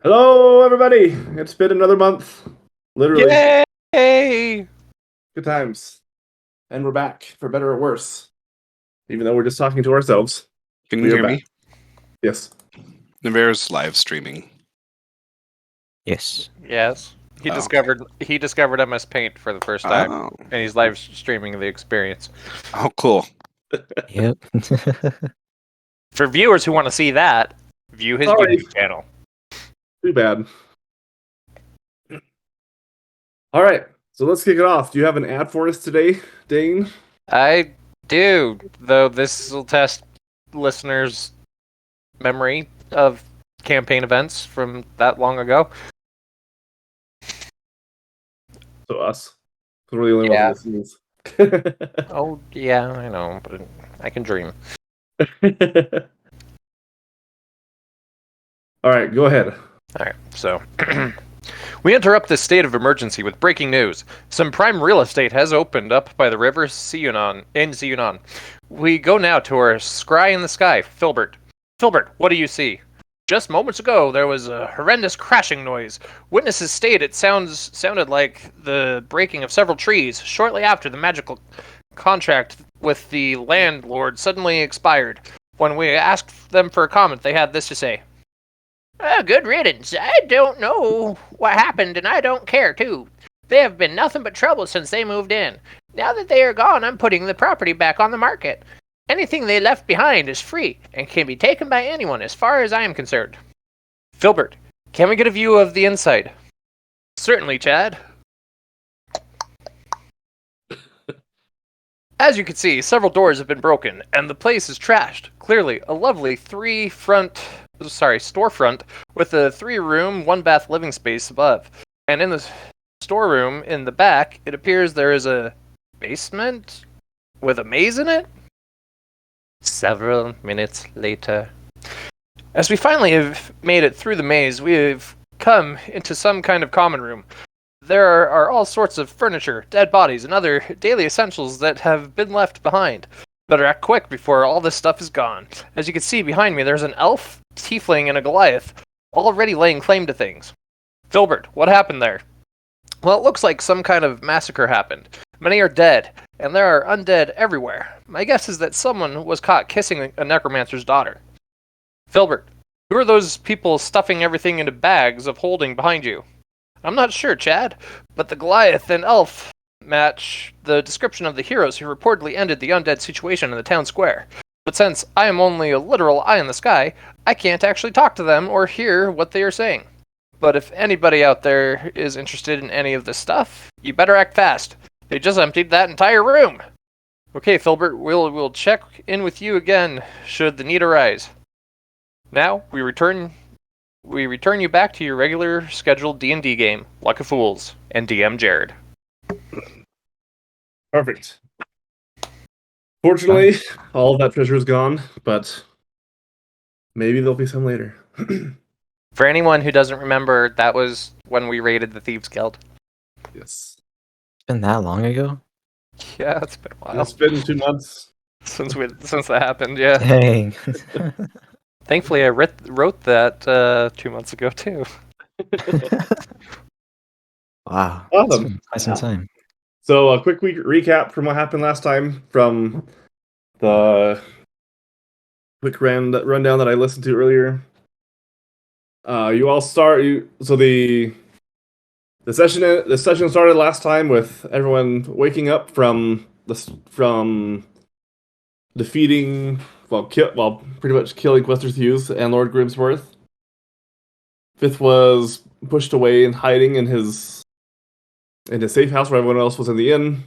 Hello, everybody. It's been another month. Literally. Yay! Good times. And we're back, for better or worse. Even though we're just talking to ourselves. Can you We are hear back. me? Yes. Navarre's live streaming. Yes. Yes. He Oh. discovered MS Paint for the first time, Oh, and he's live streaming the experience. oh, cool. Yep. For viewers who want to see that, view his Sorry. YouTube channel. Too bad. All right. So let's kick it off. Do you have an ad for us today, Dane? I do, though this will test listeners' memory of campaign events from that long ago. So us. Because we're the only Yeah. ones who listen. Oh, yeah, I know, but I can dream. All right, go ahead. Alright, so we interrupt this state of emergency with breaking news. Some prime real estate has opened up by the river Siyunan. We go now to our scry in the sky, Filbert. Filbert, what do you see? Just moments ago, there was a horrendous crashing noise. Witnesses state it sounded like the breaking of several trees. Shortly after, the magical contract with the landlord suddenly expired. When we asked them for a comment, they had this to say. Good riddance. I don't know what happened, and I don't care, too. They have been nothing but trouble since they moved in. Now that they are gone, I'm putting the property back on the market. Anything they left behind is free, and can be taken by anyone as far as I am concerned. Filbert, can we get a view of the inside? Certainly, Chad. As you can see, several doors have been broken, and the place is trashed. Clearly, a lovely storefront with a 3-room, 1-bath living space above. And in the storeroom in the back, it appears there is a basement with a maze in it? Several minutes later. As we finally have made it through the maze, we have come into some kind of common room. There are all sorts of furniture, dead bodies, and other daily essentials that have been left behind. Better act quick before all this stuff is gone. As you can see behind me, there's an elf, tiefling, and a Goliath, already laying claim to things. Filbert, what happened there? Well, it looks like some kind of massacre happened. Many are dead, and there are undead everywhere. My guess is that someone was caught kissing a necromancer's daughter. Filbert, who are those people stuffing everything into bags of holding behind you? I'm not sure, Chad, but the Goliath and elf match the description of the heroes who reportedly ended the undead situation in the town square. But since I am only a literal eye in the sky, I can't actually talk to them or hear what they are saying. But if anybody out there is interested in any of this stuff, you better act fast. They just emptied that entire room. Okay, Filbert, we'll check in with you again should the need arise. Now, we return you back to your regular scheduled D&D game, Luck of Fools, and DM Jared. Perfect. Fortunately, all of that treasure is gone, but maybe there'll be some later. For anyone who doesn't remember, that was when we raided the Thieves Guild. Yes. It's been that long ago? Yeah, it's been a while It's been 2 months. since that happened, yeah. Dang. Thankfully, I wrote that 2 months ago, too. Wow. Awesome. It's been quite some time. So a quick recap from what happened last time from the quick rundown that I listened to earlier. You all start. So the session started last time with everyone waking up from defeating pretty much killing Quester Hughes and Lord Grimsworth. Fifth was pushed away and hiding in his safe house where everyone else was in the inn.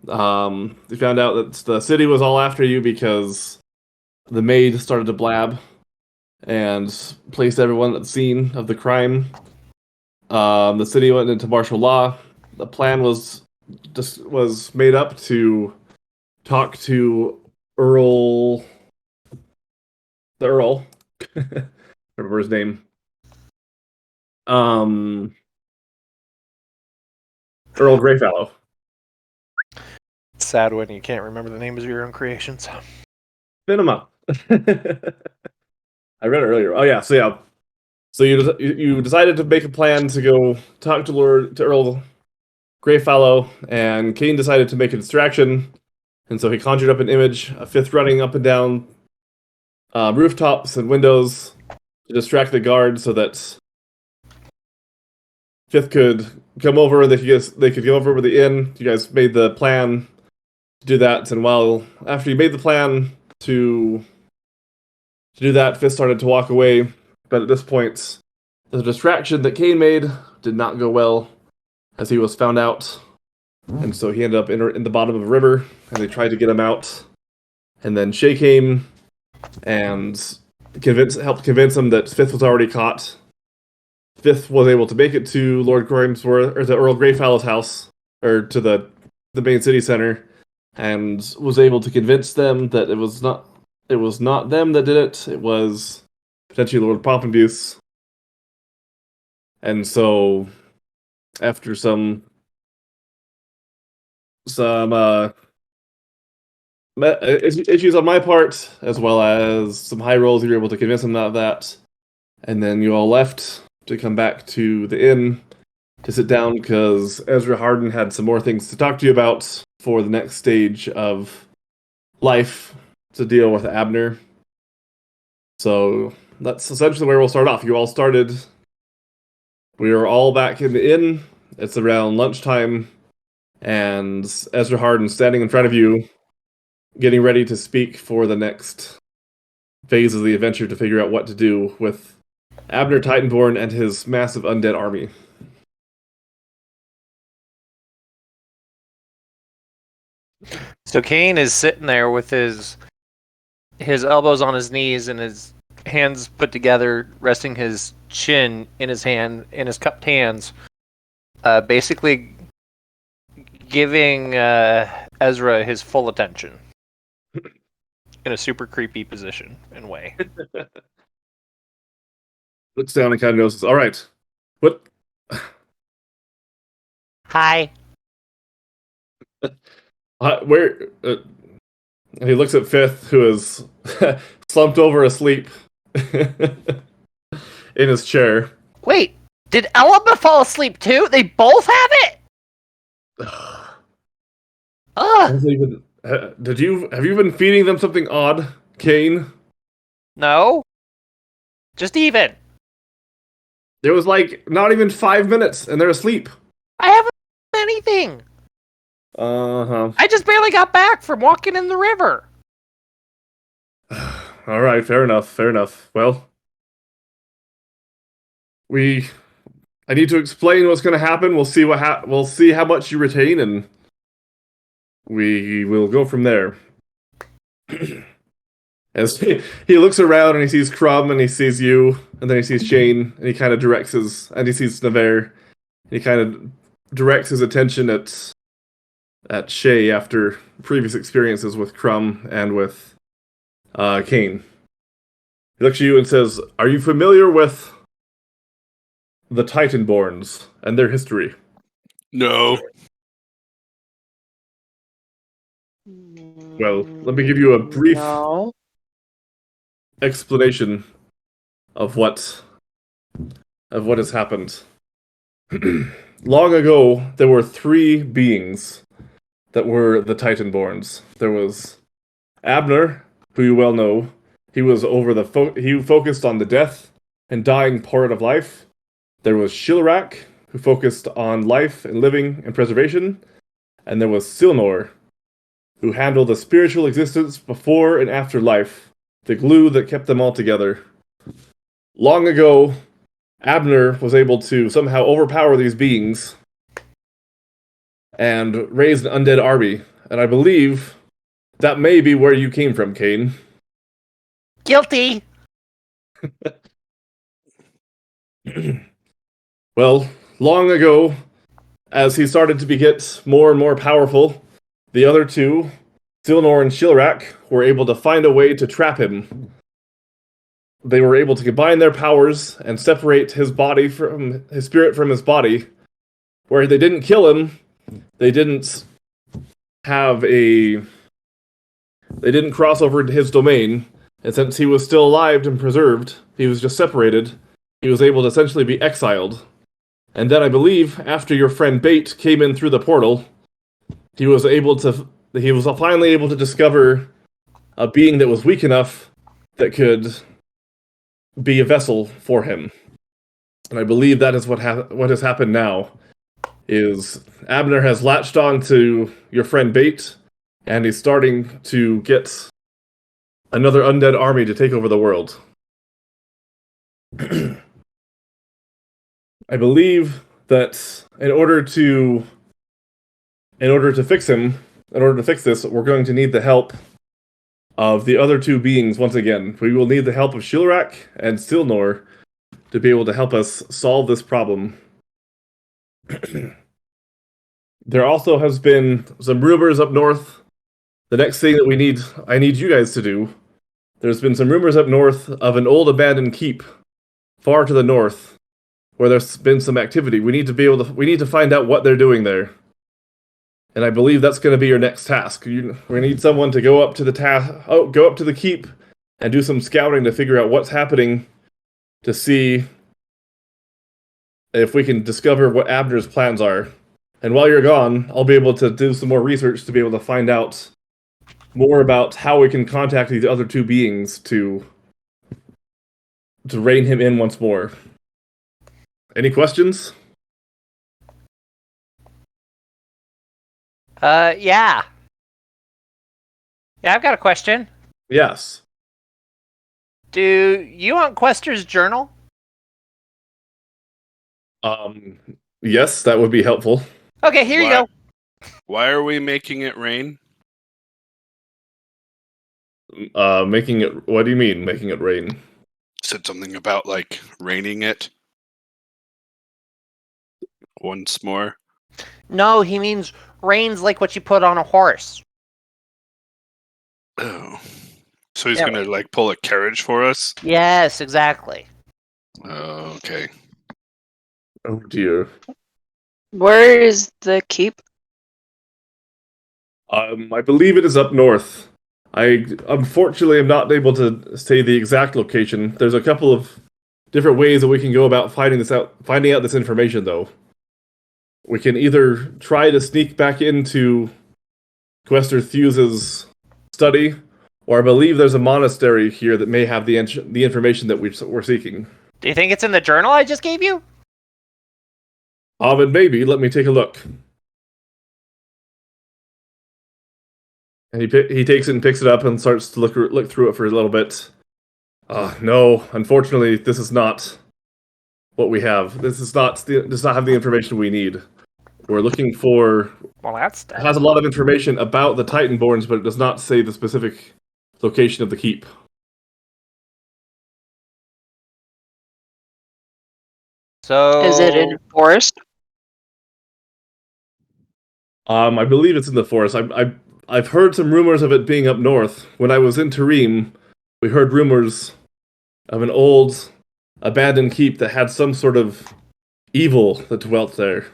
They found out that the city was all after you because the maid started to blab and placed everyone at the scene of the crime. The city went into martial law. The plan was made up to talk to the Earl, remember his name. Earl Greyfellow. It's sad when you can't remember the names of your own creations. Spin him up. I read it earlier. Oh yeah, so yeah. So you decided to make a plan to go talk to Earl Greyfallow, and Kane decided to make a distraction, and so he conjured up an image of Fifth running up and down rooftops and windows to distract the guard, so that Fifth could come over and they could come over to the inn. You guys made the plan to do that, and after you made the plan to do that, Fifth started to walk away. But at this point, the distraction that Kane made did not go well, as he was found out, and so he ended up in the bottom of a river, and they tried to get him out. And then Shay came and helped convince him that Fifth was already caught. Fifth was able to make it to Lord Grimsworth, or to Earl Greyfallow's house, or to the main city center, and was able to convince them that it was not them that did it. It was potentially Lord Pomponius. And so, after some issues on my part, as well as some high rolls, you were able to convince them of that. And then you all left to come back to the inn to sit down, because Ezra Harden had some more things to talk to you about for the next stage of life to deal with Abner. So that's essentially where we'll start off. You all started. We are all back in the inn. It's around lunchtime, and Ezra Harden standing in front of you, getting ready to speak for the next phase of the adventure to figure out what to do with Abner Titanborn and his massive undead army. So Kane is sitting there with his elbows on his knees and his hands put together, resting his chin in his cupped hands, basically giving Ezra his full attention in a super creepy position and way. Looks down and kind of notices, all right, what? Hi. Where? He looks at Fifth, who is slumped over asleep in his chair. Wait, did Elba fall asleep too? They both have it? Ugh. Have you been feeding them something odd, Kane? No. Just even. There was like not even 5 minutes, and they're asleep. I haven't done anything. Uh-huh. I just barely got back from walking in the river. All right, fair enough. Well, I need to explain what's going to happen. We'll see we'll see how much you retain, and we will go from there. As he looks around and he sees Crumb and he sees you, and then he sees Shane, and he kind of and he sees Navarre, and he kind of directs his attention at Shay after previous experiences with Crumb and with Kane. He looks at you and says, "Are you familiar with the Titanborns and their history?" No. Well, let me give you a brief explanation of what has happened. Long ago, there were 3 beings that were the Titanborns. There was Abner, who you well know. He was he focused on the death and dying part of life. There was Shilrak, who focused on life and living and preservation. And there was Silnor, who handled the spiritual existence before and after life, the glue that kept them all together. Long ago, Abner was able to somehow overpower these beings and raise an undead army, and I believe that may be where you came from, Kane. Guilty. Well, long ago, as he started to get more and more powerful, the other 2, Silnor and Shilrak, were able to find a way to trap him. They were able to combine their powers and separate his spirit from his body, where they didn't kill him. They didn't cross over into his domain, and since he was still alive and preserved, he was just separated. he was able to essentially be exiled. And then I believe after your friend Bait came in through the portal, he was finally able to discover a being that was weak enough that could be a vessel for him. And I believe that is what has happened now. Is Abner has latched on to your friend Bait, and he's starting to get another undead army to take over the world. I believe that in order to fix this, we're going to need the help of the other two beings once again. We will need the help of Shilrak and Silnor to be able to help us solve this problem. There also has been some rumors up north. The next thing that I need you guys to do. There's been some rumors up north of an old abandoned keep far to the north where there's been some activity. We need to find out what they're doing there. And I believe that's going to be your next task. We need someone to go up to the keep and do some scouting to figure out what's happening, to see if we can discover what Abner's plans are. And while you're gone, I'll be able to do some more research to be able to find out more about how we can contact these other two beings to rein him in once more. Any questions? Yeah. Yeah, I've got a question. Yes. Do you want Quester's journal? Yes, that would be helpful. Okay, here you go. Why are we making it rain? Making it. What do you mean, making it rain? Said something about like raining it once more. No, he means rain's like what you put on a horse. Oh, so he's Yeah, gonna like pull a carriage for us? Yes, exactly. Oh, okay. Oh dear. Where is the keep? I believe it is up north. I unfortunately am not able to say the exact location. There's a couple of different ways that we can go about finding out this information, though. We can either try to sneak back into Quester Thews's study, or I believe there's a monastery here that may have the information that we're seeking. Do you think it's in the journal I just gave you? And maybe. Let me take a look. And he takes it and picks it up and starts to look through it for a little bit. No, unfortunately, this is not what we have. Does not have the information we need. We're looking for. Well, that's It has a lot of information about the Titanborns, but it does not say the specific location of the keep. So Is it in a forest? I believe it's in the forest. I've heard some rumors of it being up north. When I was in Tarim, we heard rumors of an old abandoned keep that had some sort of evil that dwelt there.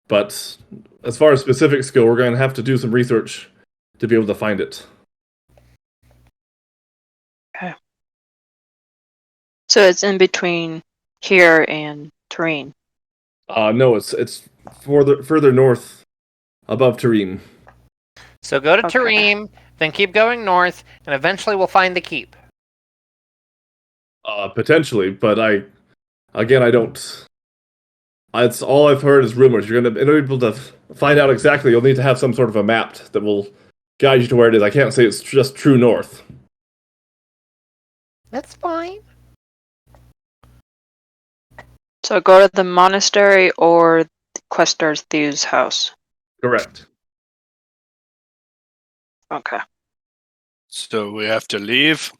But as far as specifics go, we're going to have to do some research to be able to find it. Okay. So it's in between here and Terrain. No, it's further north above Tarim. So go to Okay. Tarim, then keep going north, and eventually we'll find the keep. Potentially, but I don't. It's all I've heard is rumors. You're going to be able to find out exactly. You'll need to have some sort of a map that will guide you to where it is. I can't say it's just true north. That's fine. So go to the monastery or Questar's Thew's house. Correct. Okay. So we have to leave.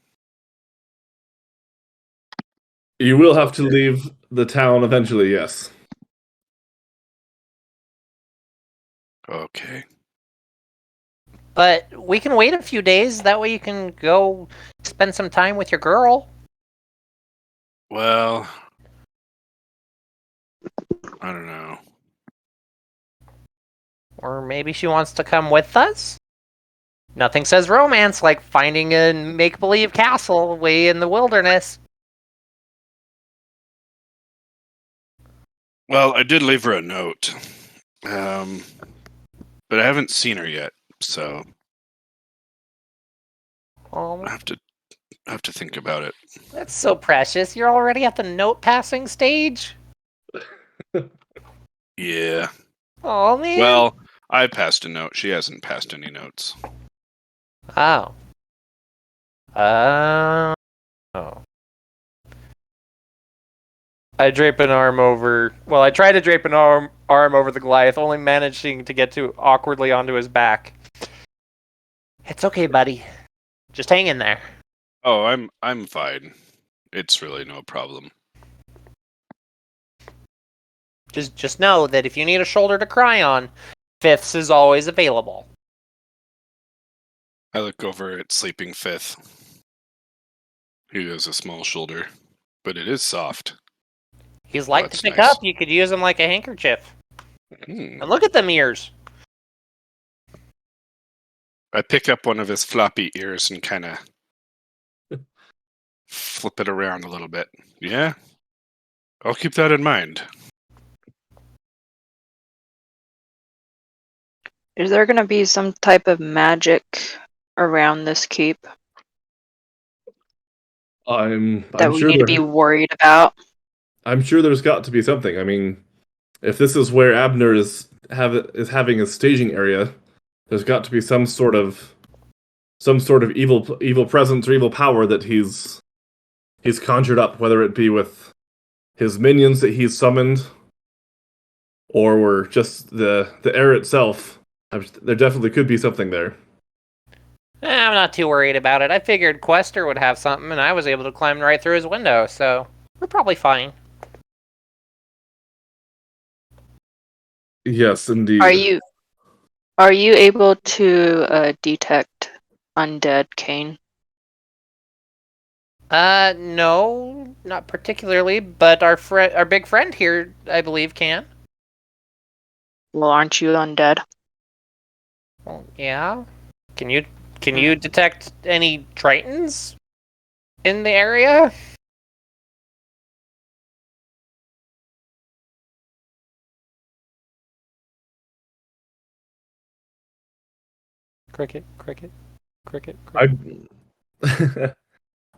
You will have to leave the town eventually, yes. Okay. But we can wait a few days. That way you can go spend some time with your girl. Well, I don't know. Or maybe she wants to come with us? Nothing says romance like finding a make-believe castle way in the wilderness. Well, I did leave her a note, but I haven't seen her yet, so I have to think about it. That's so precious. You're already at the note passing stage? Yeah. Oh, man. Well, I passed a note. She hasn't passed any notes. Oh. Oh. I drape an arm over... Well, I tried to drape an arm over the Goliath, only managing to get too awkwardly onto his back. It's okay, buddy. Just hang in there. Oh, I'm fine. It's really no problem. Just know that if you need a shoulder to cry on, Fifths is always available. I look over at Sleeping Fifth. He has a small shoulder, but it is soft. He's light to That's pick nice. up. You could use him like a handkerchief. Hmm. And look at them ears. I pick up one of his floppy ears and kind of flip it around a little bit. Yeah? I'll keep that in mind. Is there going to be some type of magic around this keep I'm that we sure need to there- be worried about? I'm sure there's got to be something. I mean, if this is where Abner is having a staging area, there's got to be some sort of evil presence or evil power that he's conjured up, whether it be with his minions that he's summoned, or just the air itself. There definitely could be something there. I'm not too worried about it. I figured Quester would have something, and I was able to climb right through his window, so we're probably fine. Yes, indeed. Are you able to detect undead, Kane? No, not particularly, but our big friend here, I believe, can. Well, aren't you undead? Well, yeah. Can you detect any Tritons in the area? Cricket. I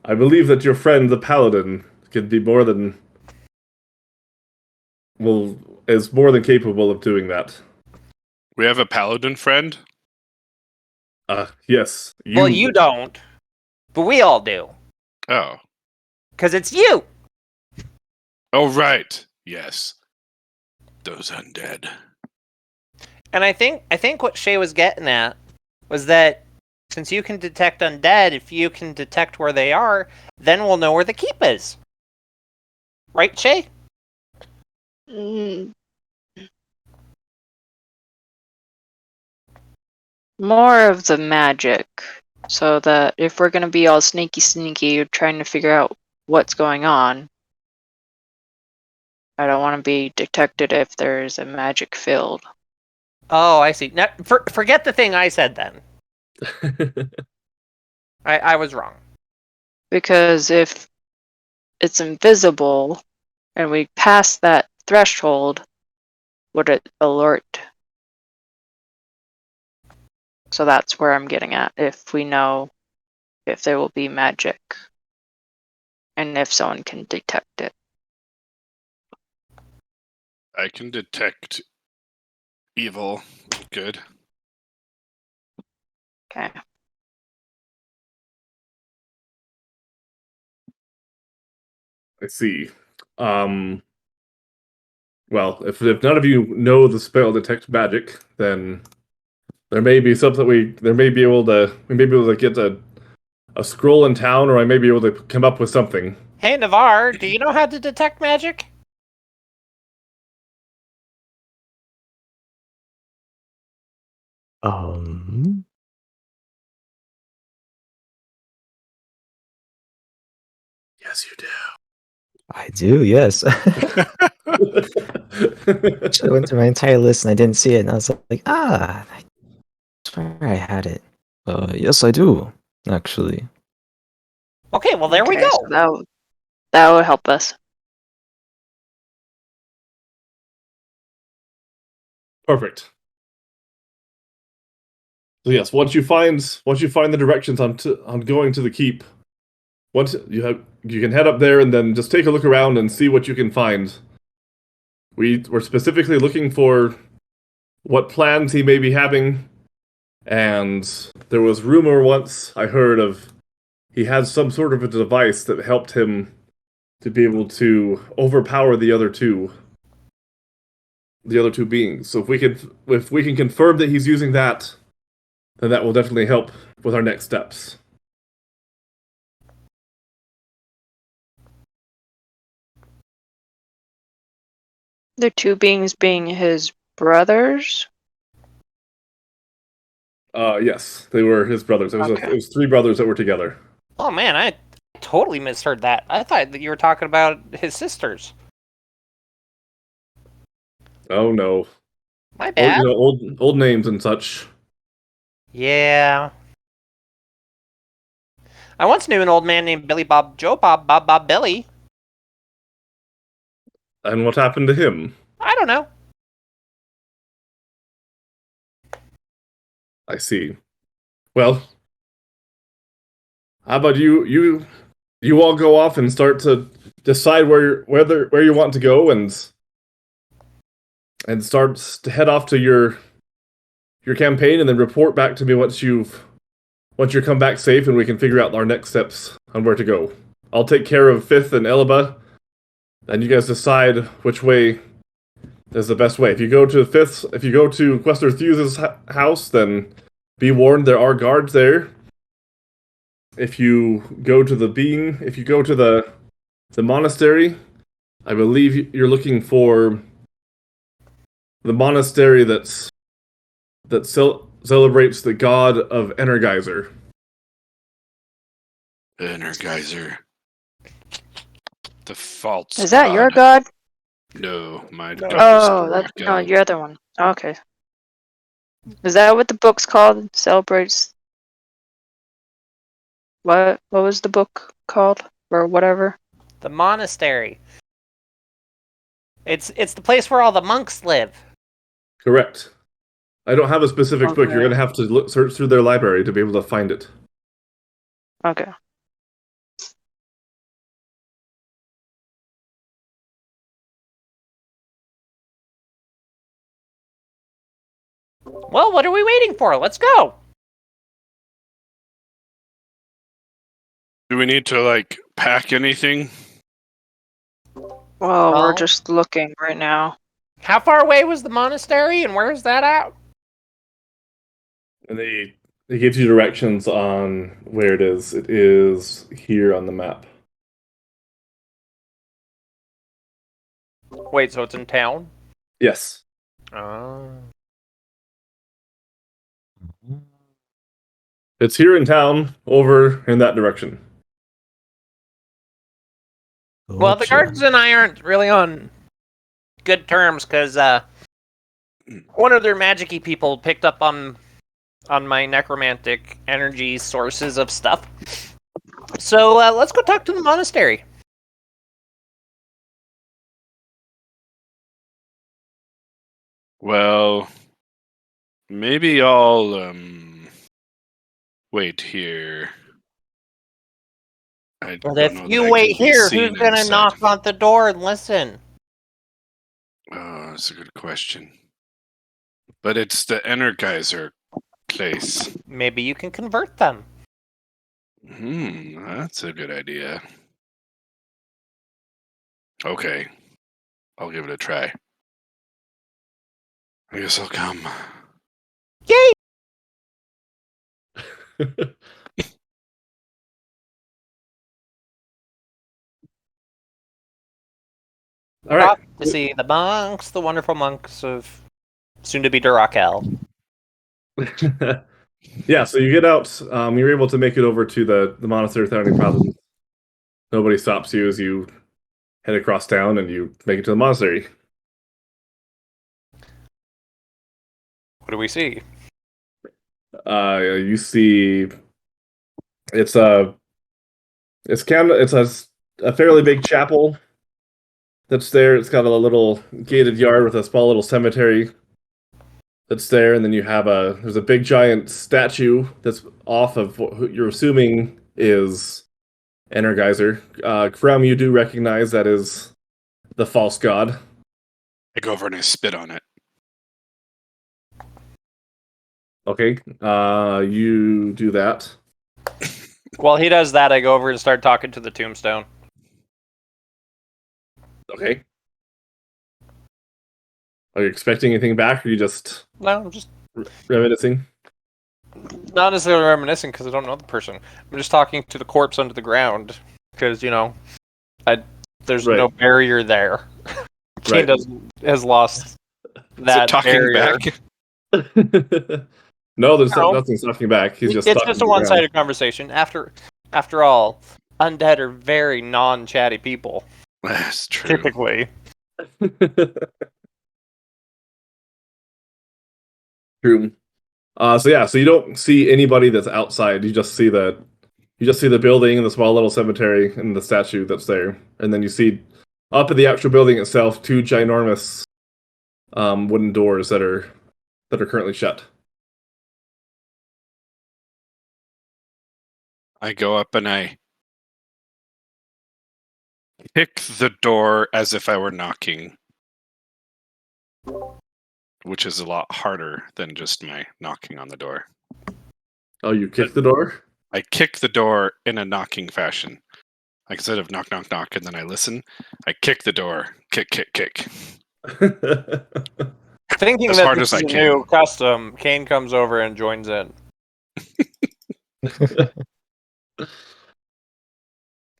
I believe that your friend the paladin could be is more than capable of doing that. We have a paladin friend? Yes. Well, you don't, but we all do, Oh. because it's you. Oh, right. Yes. Those undead. And I think what Shay was getting at was that since you can detect undead, if you can detect where they are, then we'll know where the keep is. Right, Shay? Mm. More of the magic, so that if we're gonna be all sneaky, trying to figure out what's going on, I don't want to be detected if there's a magic field. Oh, I see. Now, forget the thing I said then. I was wrong. Because if it's invisible and we pass that threshold, would it alert? So that's where I'm getting at. If we know if there will be magic and if someone can detect it. I can detect evil. Good. Okay. I see. Well, if none of you know the spell detect magic, then there may be something we may be able to get a scroll in town, or I may be able to come up with something. Hey, Navarre, do you know how to detect magic? Yes, you I do, yes. I went through my entire list and I didn't see it, and I was like, I swear I had it. Yes, I do, actually. Okay, well, there we Okay, go. so that would help us. Perfect. So yes, once you find the directions on going to the keep, once you can head up there and then just take a look around and see what you can find. We're specifically looking for what plans he may be having, and there was rumor once I heard of he had some sort of a device that helped him to be able to overpower the other two beings. So if we can confirm that he's using that, then that will definitely help with our next steps. The two beings being his brothers? Yes, they were his brothers. Okay. It was three brothers that were together. Oh man, I totally misheard that. I thought that you were talking about his sisters. Oh no. My bad. Old names and such. Yeah. I once knew an old man named Billy Bob Joe Bob Bob Bob Billy. And what happened to him? I don't know. I see. Well, how about you all go off and start to decide where you want to go and start to head off to your campaign, and then report back to me once you come back safe, and we can figure out our next steps on where to go. I'll take care of Fifth and Elba, and you guys decide which way is the best way. If you go to Quester Thew's house, then be warned there are guards there. If you go to the monastery, I believe you're looking for the monastery that celebrates the god of Energizer. Energizer. The false Is that your god? No, my No. god Oh, is that's Doraka. no, your other one. Okay. Is that what the book's called? Celebrates. What was the book called? Or whatever? The monastery. It's the place where all the monks live. Correct. I don't have a specific book. You're Okay. going to have to search through their library to be able to find it. Okay. Well, what are we waiting for? Let's go. Do we need to pack anything? Well, Well- we're just looking right now. How far away was the monastery, and where's that at? And they give you directions on where it is. It is here on the map. Wait, so it's in town? Yes. Oh. It's here in town, over in that direction. Well, the Gotcha. guards and I aren't really on good terms because one of their magic-y people picked up on my necromantic energy sources of stuff. So let's go talk to the monastery. Well, maybe I'll wait here. I But don't if know that you I wait can be here, seen who's gonna inside. knock on the door and listen? Oh, that's a good question. But it's the Energizer place. Maybe you can convert them. That's a good idea. Okay. I'll give it a try. I guess I'll come. Yay! All right. Off to see the monks, the wonderful monks of soon-to-be Durakel. Yeah, so you get out. You're able to make it over to the monastery without any problems. Nobody stops you as you head across town, and you make it to the monastery. What do we see? You see, it's a fairly big chapel that's there. It's got a little gated yard with a small little cemetery that's there, and then you have there's a big giant statue that's off of what you're assuming is Energizer. From you do recognize that is the false god. I go over and I spit on it. Okay, you do that. While he does that, I go over and start talking to the tombstone. Okay. Are you expecting anything back, or are you just No, I'm just reminiscing? not necessarily reminiscing because I don't know the person. I'm just talking to the corpse under the ground because there's Right. no barrier there. Right. Kane has lost Is that it talking barrier. back? No, there's No. nothing talking back. He's just It's talking just to a the ground. one-sided conversation. After all, undead are very non-chatty people. That's true. Typically. True. So you don't see anybody that's outside. You just see the building and the small little cemetery and the statue that's there, and then you see up at the actual building itself two ginormous wooden doors that are currently shut. I go up and I kick the door as if I were knocking, which is a lot harder than just my knocking on the door. Oh, you kick the door? I kick the door in a knocking fashion. Like instead of knock, knock, knock, and then I listen, I kick the door, kick, kick, kick. Thinking As that hard this as is I a can. new custom, Kane comes over and joins in.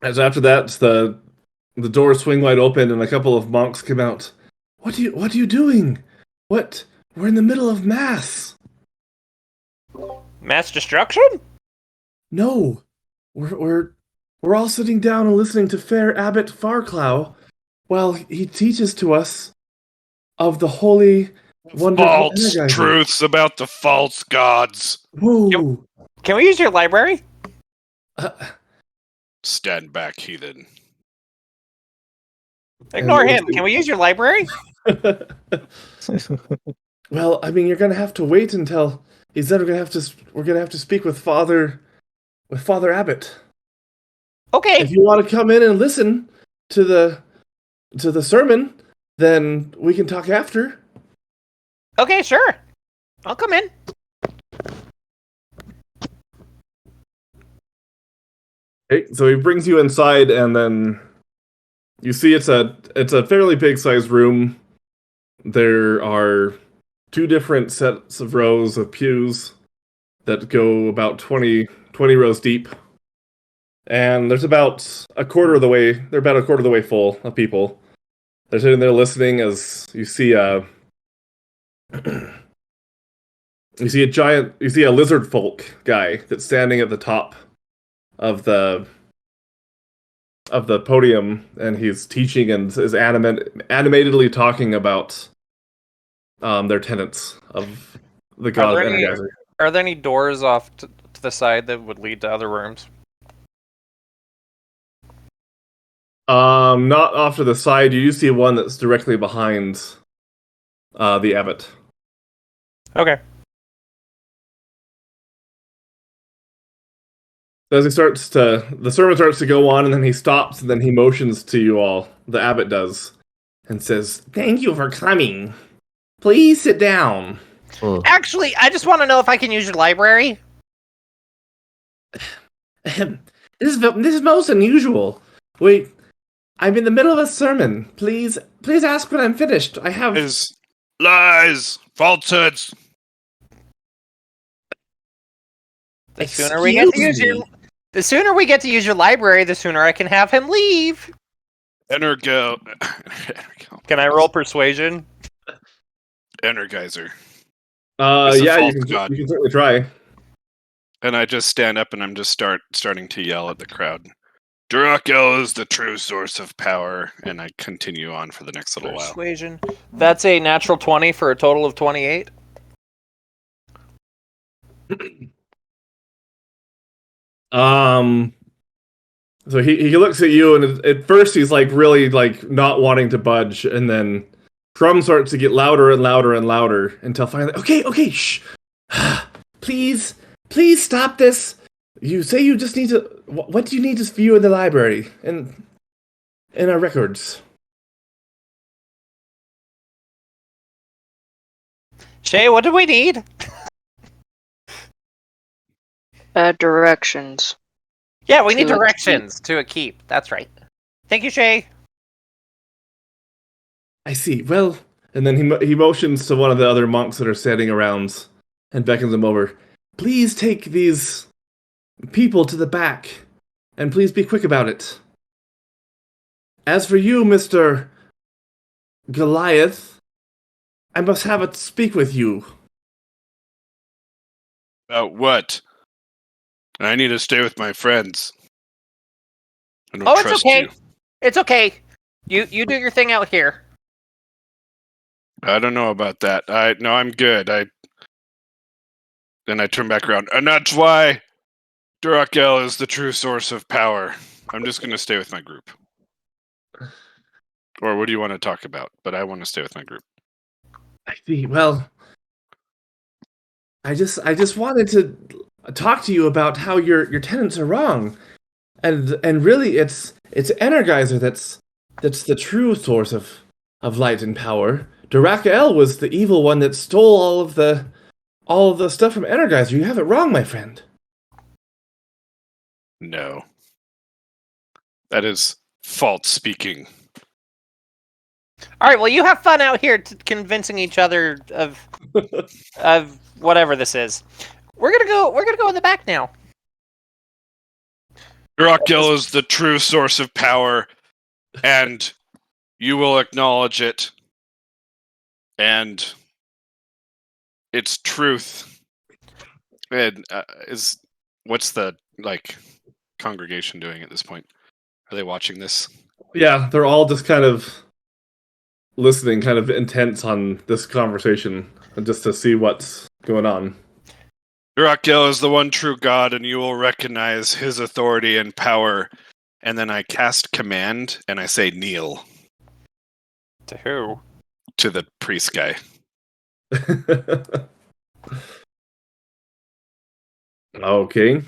As after that, the doors swing wide open and a couple of monks come out. What are you doing? What? We're in the middle of mass. Mass destruction? No, we're all sitting down and listening to Fair Abbot Farclow while he teaches to us of the holy, wonderful False Energizer. truths about the false gods. Whoa! Can we use your library? Stand back, heathen. Ignore And- him. Can we use your library? Well, I mean, you're gonna have to wait until he said we're gonna have to speak with Father Abbott. Okay. If you want to come in and listen to the sermon, then we can talk after. Okay, sure. I'll come in. Okay, so he brings you inside, and then you see it's a fairly big sized room. There are two different sets of rows of pews that go about 20 rows deep. And there's about a quarter of the way full of people. They're sitting there listening as you see a lizard folk guy that's standing at the top of the podium, and he's teaching and is animatedly talking about their tenets of the god of there any- Energizer. Are there any doors off to the side that would lead to other rooms? Not off to the side. You do see one that's directly behind the abbot. Okay. As the sermon starts to go on, and then he stops, and then he motions to you all. The abbot does, and says, "Thank you for coming. Please sit down." Oh, Actually, I just want to know if I can use your library. This is most unusual. Wait, I'm in the middle of a sermon. Please ask when I'm finished. I have. Lies, falsehoods. The sooner we get to use Excuse me. the sooner we get to use your library, the sooner I can have him leave. Energo. Can I roll persuasion? Energizer. It's a Yeah, false you can god. certainly try. And I just stand up and I'm just starting to yell at the crowd. Draco is the true source of power, and I continue on for the next little while. Persuasion. That's a natural 20 for a total of 28. So he looks at you, and at first he's like really like not wanting to budge, and then Drum starts to get louder and louder and louder until finally, okay, shh. Please stop this. You say you just need to. What do you need to view in the library and in our records? Shay, what do we need? Directions. Yeah, we need To a directions to a keep. That's right. Thank you, Shay. I see. Well, and then he motions to one of the other monks that are standing around and beckons them over. Please take these people to the back, and please be quick about it. As for you, Mr. Goliath, I must have a speak with you. About what? I need to stay with my friends. I don't Oh, it's trust okay. you. It's okay. You do your thing out here. I don't know about that. No, I'm good. Then I turn back around, and that's why Durakel is the true source of power. I'm just gonna stay with my group. Or what do you want to talk about? But I want to stay with my group. I see. Well, I just wanted to talk to you about how your tenants are wrong, and really it's Energizer that's the true source of light and power. Durakel was the evil one that stole all of the stuff from Energizer. You have it wrong, my friend. No. That is false speaking. All right. Well, you have fun out here convincing each other of whatever this is. We're gonna go in the back now. Durakel is the true source of power, and you will acknowledge it. And its truth. And what's the congregation doing at this point? Are they watching this? Yeah, they're all just kind of listening, kind of intense on this conversation, just to see what's going on. Durakel is the one true God, and you will recognize his authority and power. And then I cast command, and I say kneel. To who? To the priest guy. Okay.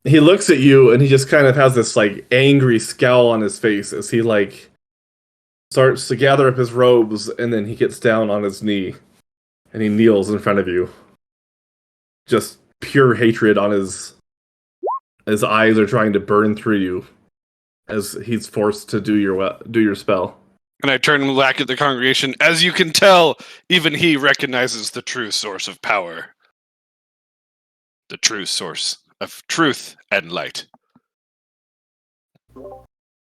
He looks at you and he just kind of has this angry scowl on his face as he starts to gather up his robes, and then he gets down on his knee and he kneels in front of you. Just pure hatred on his eyes are trying to burn through you as he's forced to do your spell. And I turn back at the congregation. As you can tell, even he recognizes the true source of power. The true source of truth and light.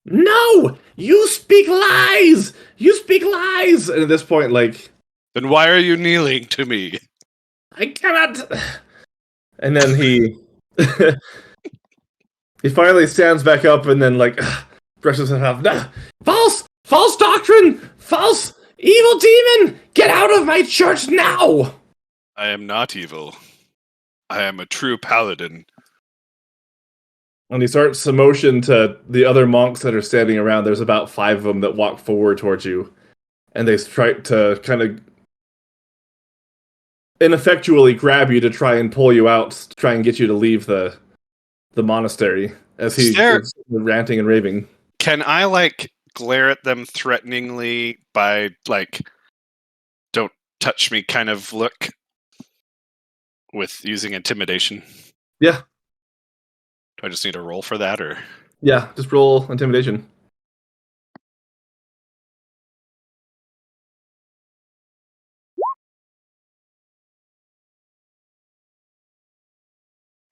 No! You speak lies! You speak lies! And at this point, then why are you kneeling to me? I cannot... And then he... he finally stands back up and then, brushes it off. No! False! False doctrine! False! Evil demon! Get out of my church now! I am not evil. I am a true paladin. And he starts to motion to the other monks that are standing around. There's about 5 of them that walk forward towards you. And they try to kind of ineffectually grab you to try and pull you out, to try and get you to leave the monastery as he's ranting and raving. Can I, glare at them threateningly by, don't touch me kind of look with using intimidation? Yeah. Do I just need to roll for that, or? Yeah, just roll intimidation.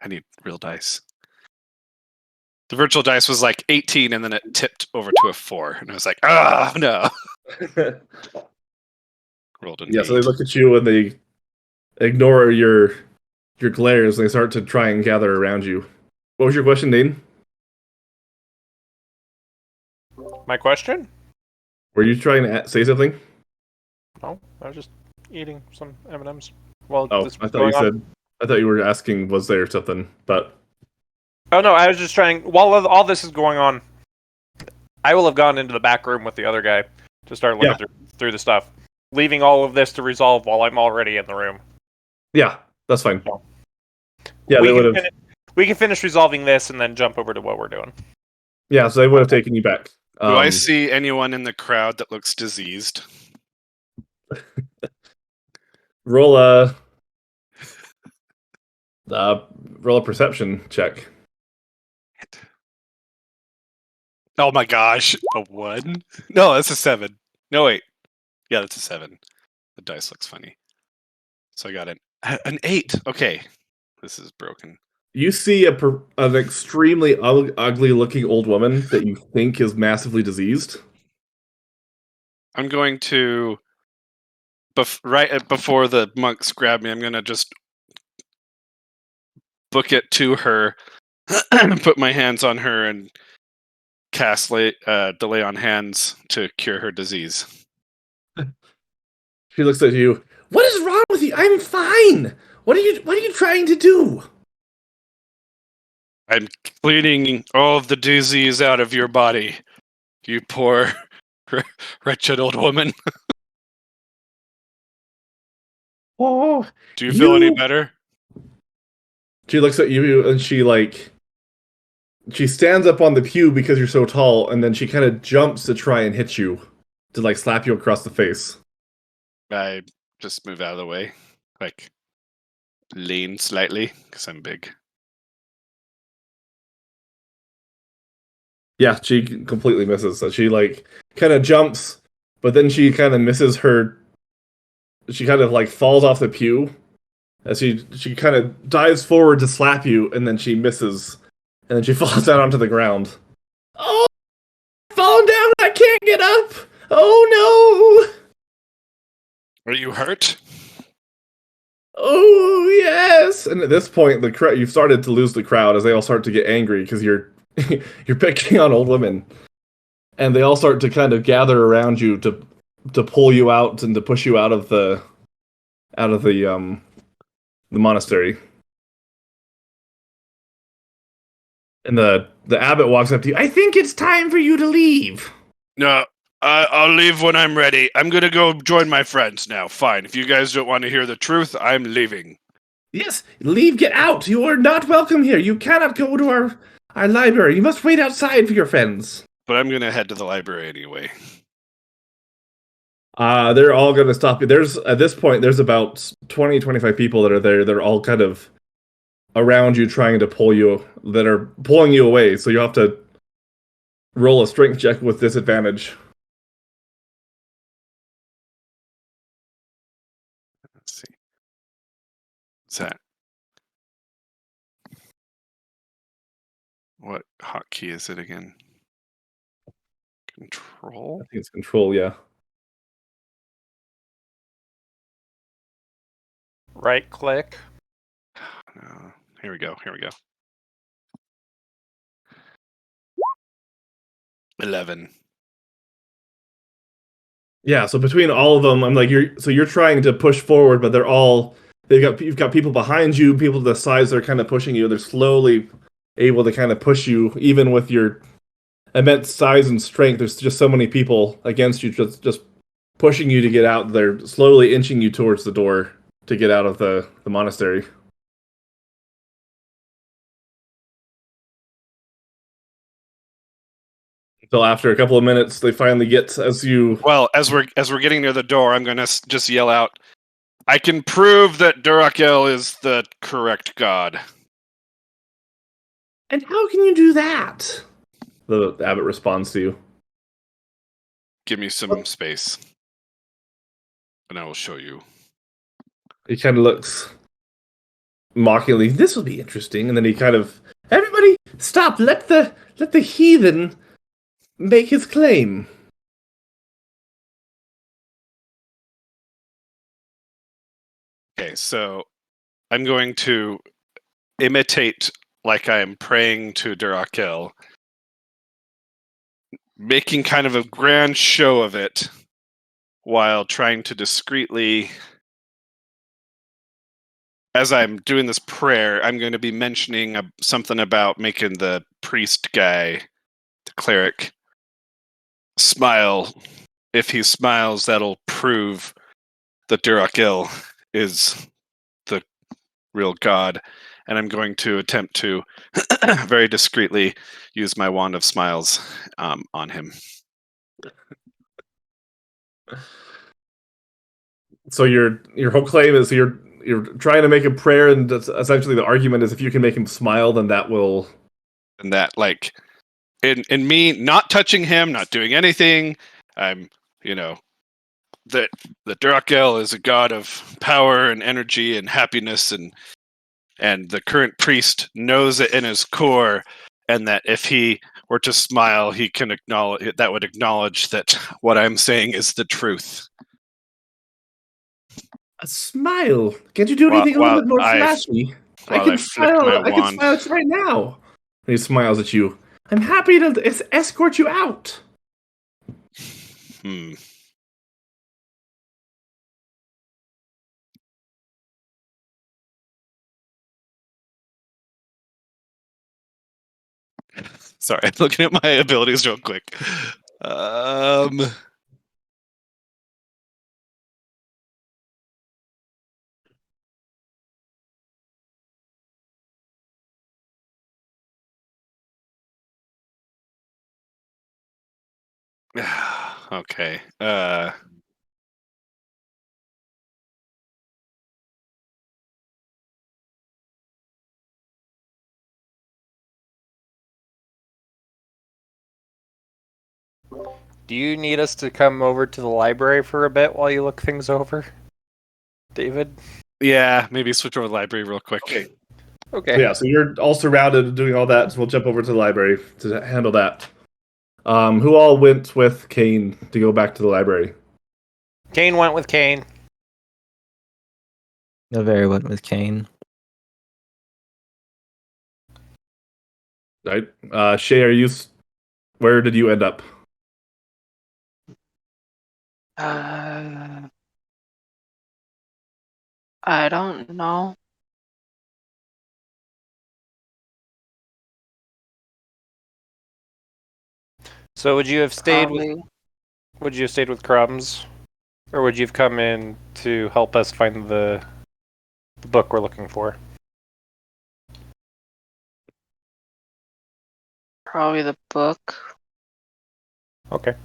I need real dice. The virtual dice was 18, and then it tipped over to a 4, and I was like, "Ah, no!" Rolled an 8. So they look at you and they ignore your glares, and they start to try and gather around you. What was your question, Dane? My question? Were you trying to say something? No, I was just eating some M&Ms. Well, Oh, this I was thought you going on. said I thought you were asking, was there something? But Oh no, I was just trying. While all this is going on, I will have gone into the back room with the other guy to start looking through the stuff, leaving all of this to resolve while I'm already in the room. yeah, that's fine. Yeah, we they would can have. we can finish resolving this and then jump over to what we're doing. Yeah, so they would have taken you back. Do I see anyone in the crowd that looks diseased? Roll a perception check. Oh my gosh, a 1? No, that's a 7. No, wait. Yeah, that's a 7. The dice looks funny. So I got an 8. Okay, this is broken. You see an extremely ugly-looking old woman that you think is massively diseased. I'm going to, right before the monks grab me, I'm going to just book it to her, put my hands on her, and cast delay on hands to cure her disease. She looks at you. What is wrong with you? I'm fine. What are you trying to do? I'm cleaning all of the disease out of your body, you poor, wretched old woman. Oh, Do you feel any better? She looks at you and she stands up on the pew because you're so tall, and then she kind of jumps to try and hit you, to like slap you across the face. I just move out of the way, like lean slightly because I'm big. Yeah, she completely misses. So she like kind of jumps, but then she kind of misses her. She kind of like falls off the pew as she kind of dives forward to slap you, and then she misses, and then she falls down onto the ground. Oh, I've fallen down! I can't get up! Oh no! Are you hurt? Oh yes! And at this point, the crowd you've started to lose the crowd as they all start to get angry because you're you're picking on old women, and they all start to kind of gather around you to pull you out and to push you out of the monastery. And the abbot walks up to you. I think it's time for you to leave. No, I'll leave when I'm ready. I'm gonna go join my friends now. Fine. If you guys don't want to hear the truth, I'm leaving. Yes, leave, get out. You are not welcome here. You cannot go to our library. You must wait outside for your friends. But I'm gonna head to the library anyway. They're all going to stop you. At this point, there's about 20, 25 people that are there. They're all kind of around you trying to that are pulling you away. So you have to roll a strength check with disadvantage. Let's see. What's that? What hotkey is it again? Control? I think it's control, yeah. Right click. No. Here we go. 11. Yeah, so between all of them, I'm like you're trying to push forward, but you've got people behind you, people to the sides that are kind of pushing you. They're slowly able to kind of push you, even with your immense size and strength. There's just so many people against you, just pushing you to get out. They're slowly inching you towards the door to get out of the monastery. Until after a couple of minutes, they finally get Well, as we're getting near the door, I'm gonna just yell out, "I can prove that Durakel is the correct god." And how can you do that? The abbot responds to you. Give me some space, and I will show you. He kind of looks mockingly. This will be interesting, and then he kind of, everybody, stop! Let the heathen make his claim. Okay, so I'm going to imitate like I am praying to Durakel, making kind of a grand show of it while trying to discreetly as I'm doing this prayer, I'm going to be mentioning something about making the priest guy, the cleric, smile. If he smiles, that'll prove that Durakil is the real god. And I'm going to attempt to very discreetly use my wand of smiles on him. So your whole claim is you're trying to make a prayer, and that's essentially the argument is if you can make him smile, then that will. And that, like, in me not touching him, not doing anything, I'm, that Durakil is a god of power and energy and happiness, and the current priest knows it in his core, and that if he were to smile, he can would acknowledge that what I'm saying is the truth. A smile. Can't you do anything a little bit more flashy? I can smile. I can smile at you right now. And he smiles at you. I'm happy to escort you out. Sorry, I'm looking at my abilities real quick. Okay. Do you need us to come over to the library for a bit while you look things over, David? Yeah, maybe switch over to the library real quick. Okay. Okay. So, yeah, so you're all surrounded and doing all that, so we'll jump over to the library to handle that. Who all went with Kane to go back to the library? Kane went with Kane. Very went with Kane. Right. Shay, where did you end up? I don't know. So would you have stayed with Probably. Would you have stayed with Crumbs, or would you have come in to help us find the book we're looking for? Probably the book. Okay.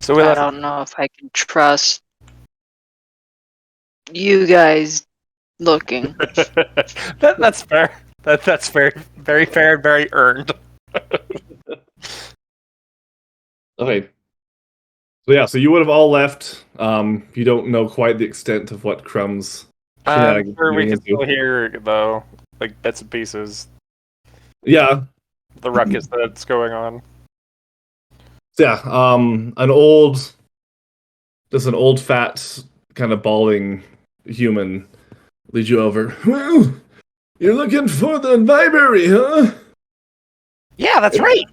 So I don't know if I can trust you guys looking. That's fair. That's very, very fair and very earned. Okay. So yeah, so you would have all left. You don't know quite the extent of what Crumbs. I'm sure we getting can still hear, though, like bits and pieces. Yeah. The ruckus that's going on. Yeah. An old fat, kind of balding human leads you over. Well, you're looking for the library, huh? Yeah, that's right.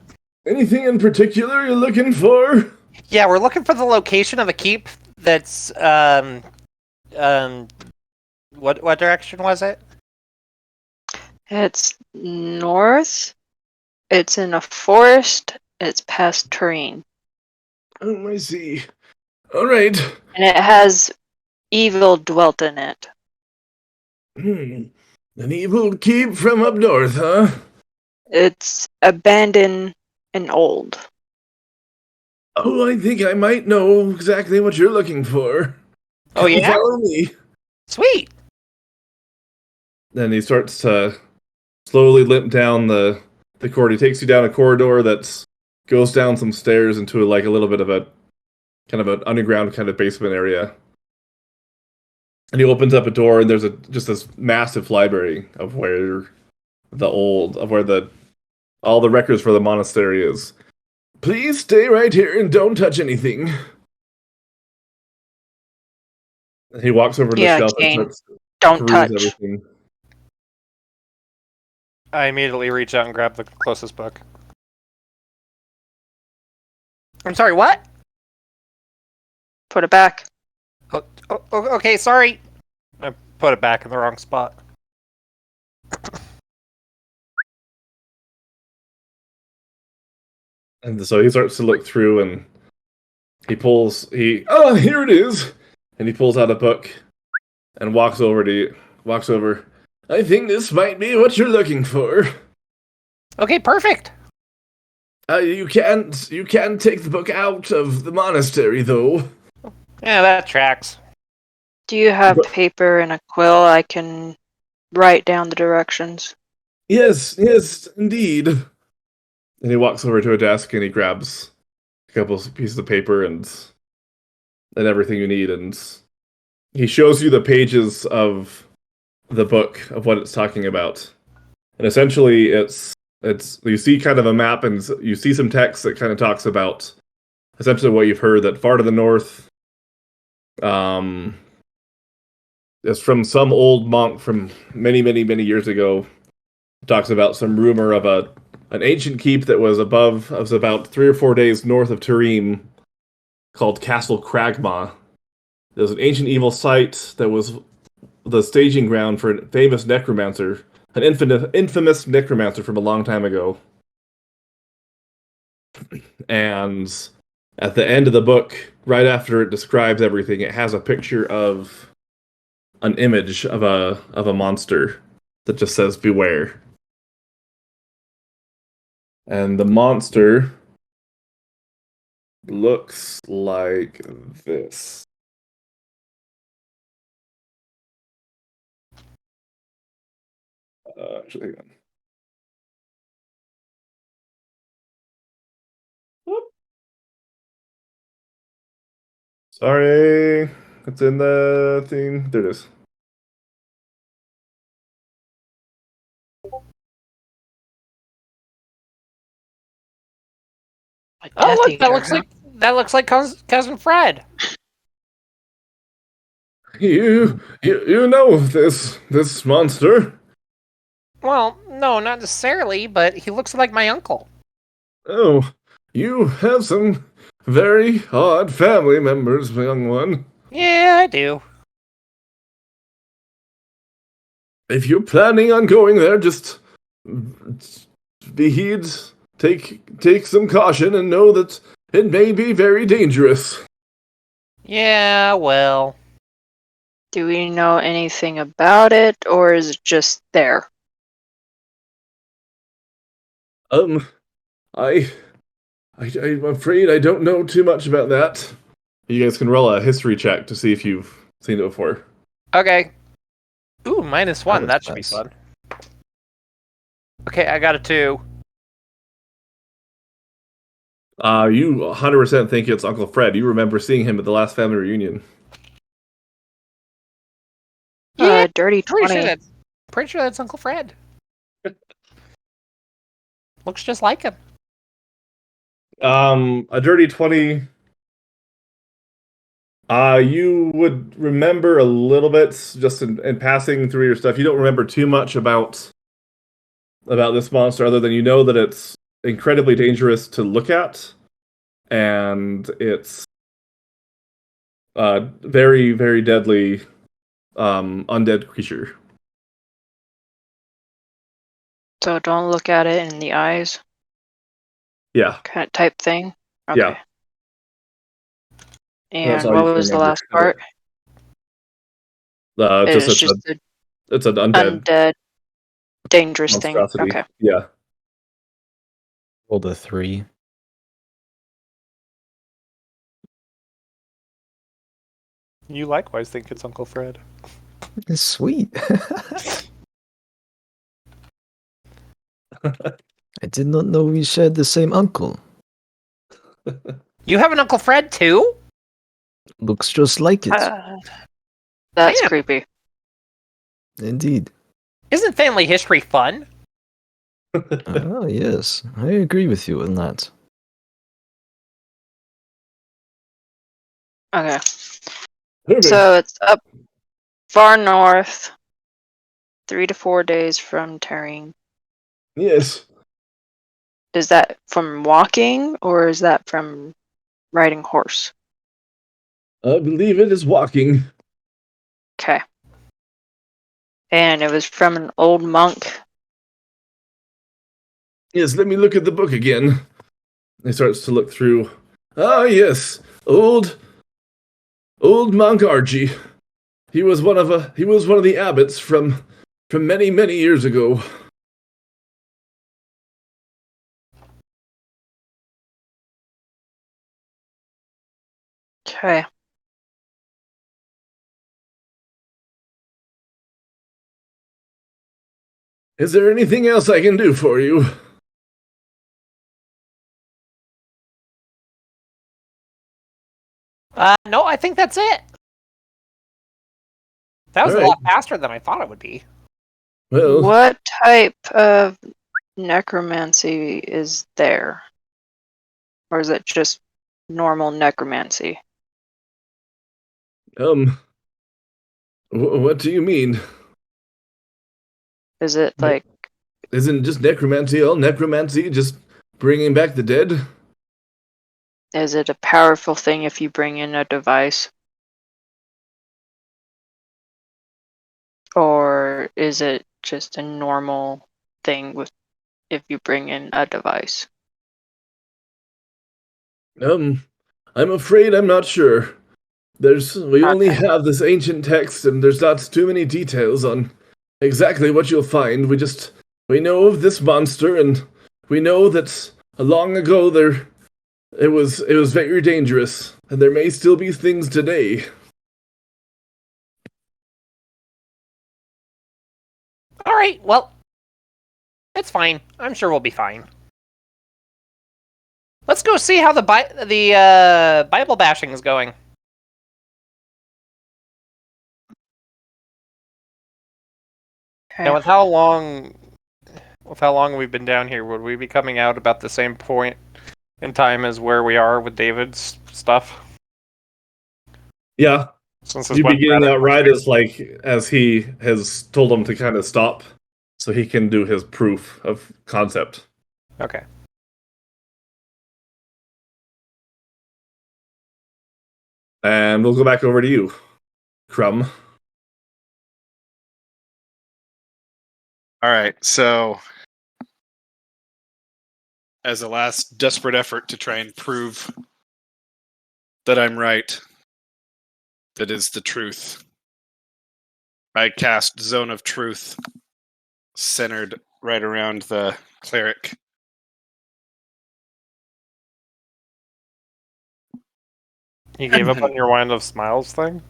Anything in particular you're looking for? Yeah, we're looking for the location of a keep that's what direction was it? It's north. It's in a forest. It's past Tureen. Oh, I see. All right. And it has evil dwelt in it. An evil keep from up north, huh? It's abandoned and old. Oh, I think I might know exactly what you're looking for. Oh, Come yeah? follow me. Sweet. Then he starts to slowly limp down the corridor. He takes you down a corridor that goes down some stairs into a little bit of a kind of an underground kind of basement area. And he opens up a door, and there's just this massive library of where all the records for the monastery is. Please stay right here and don't touch anything. And he walks over to the shelf Kane, and starts don't peruse touch. everything. I immediately reach out and grab the closest book. I'm sorry, what? Put it back. Oh, okay, sorry. I put it back in the wrong spot. And so he starts to look through, and here it is, and he pulls out a book, and walks over. I think this might be what you're looking for. Okay, perfect. You can't take the book out of the monastery, though. Yeah, that tracks. Do you have But- paper and a quill I can write down the directions? Yes, indeed. And he walks over to a desk and he grabs a couple pieces of paper and everything you need, and he shows you the pages of the book of what it's talking about. And essentially it's you see kind of a map, and you see some text that kind of talks about essentially what you've heard, that far to the north is from some old monk from many years ago. Talks about some rumor of an ancient keep that was about 3 or 4 days north of Turim, called Castle Kragma. There's an ancient evil site that was the staging ground for a famous necromancer, an infamous necromancer from a long time ago. And at the end of the book, right after it describes everything, it has a picture of an image of a monster that just says "Beware." And the monster looks like this. Actually, hang on. Whoop. Sorry, it's in the thing. There it is. A Oh, Death look, Eater, that looks like cousin Fred. You know this monster? Well, no, not necessarily, but he looks like my uncle. Oh, you have some very odd family members, young one. Yeah, I do. If you're planning on going there, just take some caution and know that it may be very dangerous. Yeah, well. Do we know anything about it, or is it just there? I'm afraid I don't know too much about that. You guys can roll a history check to see if you've seen it before. Okay. Ooh, -1. was That should be nice. fun. Okay, I got a 2. You 100% think it's Uncle Fred. You remember seeing him at the last family reunion. Yeah, Dirty Pretty 20. sure that's Uncle Fred. Looks just like him. A dirty 20. You would remember a little bit just in passing through your stuff. You don't remember too much about this monster, other than you know that it's incredibly dangerous to look at, and it's very, very deadly undead creature. So don't look at it in the eyes, Yeah. kind of type thing. Okay. Yeah. And That's all what you can was the remember. last part? It's It's just just the it's an undead undead, dangerous thing. monstrosity. Okay. Yeah. Rolled a 3. You likewise think it's Uncle Fred. Sweet. I did not know we shared the same uncle. You have an Uncle Fred too? Looks just like it. That's Damn. creepy. Indeed. Isn't family history fun? Oh, yes. I agree with you on that. Okay. Perfect. So it's up far north, 3 to 4 days from Turing. Yes. Is that from walking, or is that from riding horse? I believe it is walking. Okay. And it was from an old monk. Yes, let me look at the book again. He starts to look through. Ah, yes, old monk Archie. He was one of the abbots from many years ago. Okay. Is there anything else I can do for you? No, I think that's it. That was All a right. lot faster than I thought it would be. Well, What type of necromancy is there? Or is it just normal necromancy? what do you mean? Is it No. like, Isn't just necromancy all necromancy? Just bringing back the dead? is it a powerful thing if you bring in a device? Or is it just a normal thing with if you bring in a device? I'm afraid I'm not sure. We only Okay. have this ancient text, and there's not too many details on exactly what you'll find. We know of this monster, and we know that long ago it was very dangerous, and there may still be things today. All right, well, it's fine. I'm sure we'll be fine. Let's go see how the Bible bashing is going. And with how long we've been down here, would we be coming out about the same point in time as where we are with David's stuff? Yeah, Since this you'd be went getting rather out right quickly. as he has told him to kind of stop, so he can do his proof of concept. Okay. And we'll go back over to you, Crumb. All right, so as a last desperate effort to try and prove that I'm right, that is the truth, I cast Zone of Truth, centered right around the cleric. You gave up on your Wand of Smiles thing?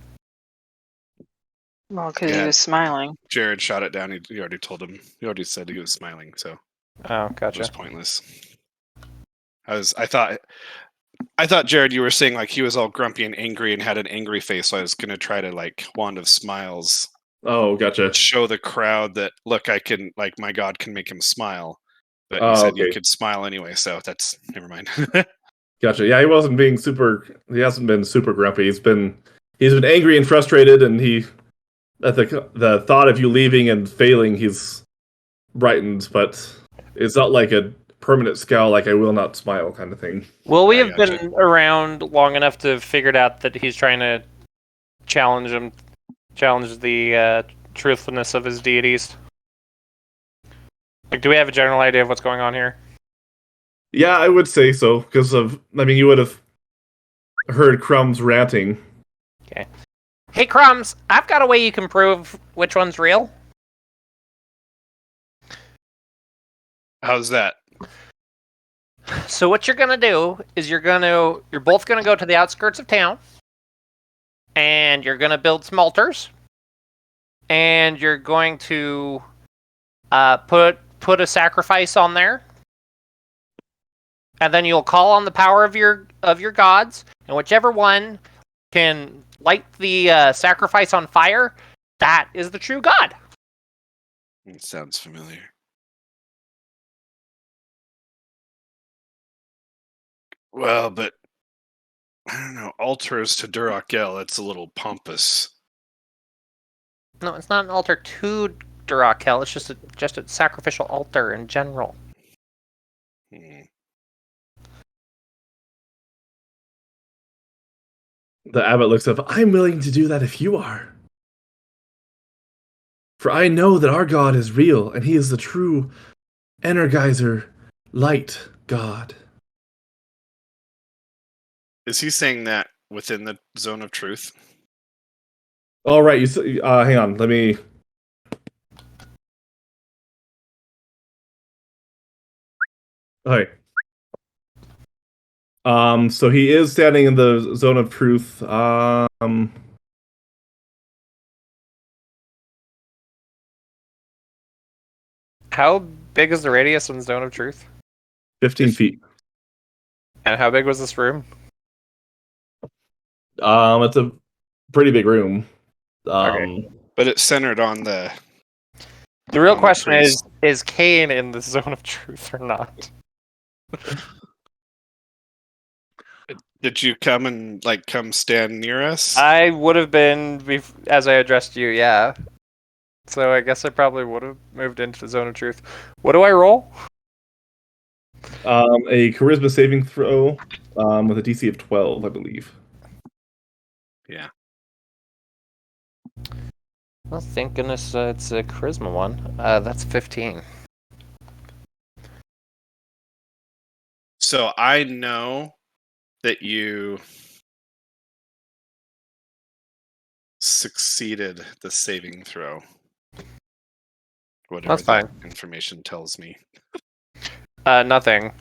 Well, because he Yeah. was smiling. Jared shot it down. He already told him. He already said he was smiling, so Oh, it gotcha. was pointless. I thought Jared, you were saying like he was all grumpy and angry and had an angry face. So I was gonna try to like Wand of Smiles, Oh, gotcha. show the crowd that look, I can like my god can make him smile. But Oh, you said you okay. could smile anyway, so that's never mind. Gotcha. Yeah, he wasn't being super. He hasn't been super grumpy. He's been angry and frustrated, and at the thought of you leaving and failing, he's brightened. But it's not like a permanent scowl, like I will not smile kind of thing. Well, we I have gotcha. been around long enough to have figured out that he's trying to challenge the truthfulness of his deities. Like, do we have a general idea of what's going on here? Yeah, I would say so because you would have heard Crumb's ranting. Hey, Crumbs, I've got a way you can prove which one's real. How's that? So what you're gonna do is you're both gonna go to the outskirts of town, and you're gonna build some altars, and you're going to put a sacrifice on there, and then you'll call on the power of your gods, and whichever one can light the sacrifice on fire, that is the true god. It sounds familiar. Well, but I don't know. Altars to Durakel, that's a little pompous. No, it's not an altar to Durakel. It's just a sacrificial altar in general. Hmm. The abbot looks up. I'm willing to do that if you are. For I know that our God is real, and he is the true Energizer light God. Is he saying that within the zone of truth? All right, hang on. Let me. Okay. So he is standing in the zone of truth. How big is the radius in the zone of truth? 15 feet. And how big was this room? It's a pretty big room. Okay. But it's centered on the. The real the question priest. is Kane in the zone of truth or not? Did you come stand near us? I would have been as I addressed you, yeah. So I guess I probably would have moved into the zone of truth. What do I roll? A charisma saving throw with a DC of 12, I believe. Yeah. Well, thank goodness it's a charisma one. That's 15. So I know that you succeeded the saving throw. Whatever That's fine. that information tells me. Nothing.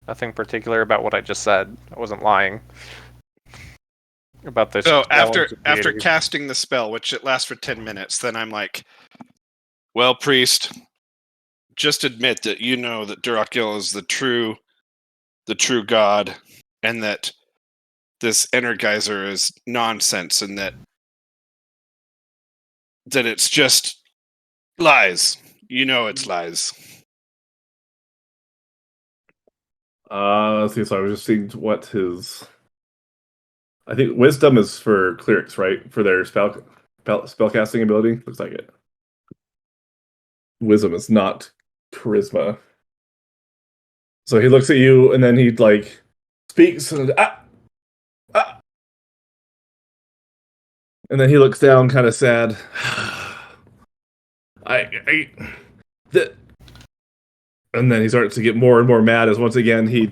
Nothing particular about what I just said. I wasn't lying. About this. So after deity. casting the spell, which it lasts for 10 minutes, then I'm like, well, priest, just admit that you know that Durakil is the true god, and that this Energizer is nonsense, and that it's just lies. You know it's lies. Let's see. So I was just seeing what his. I think wisdom is for clerics, right? For their spellcasting ability. Looks like it. Wisdom is not charisma. So he looks at you and then he speaks and and then he looks down, kind of sad. And then he starts to get more and more mad as once again he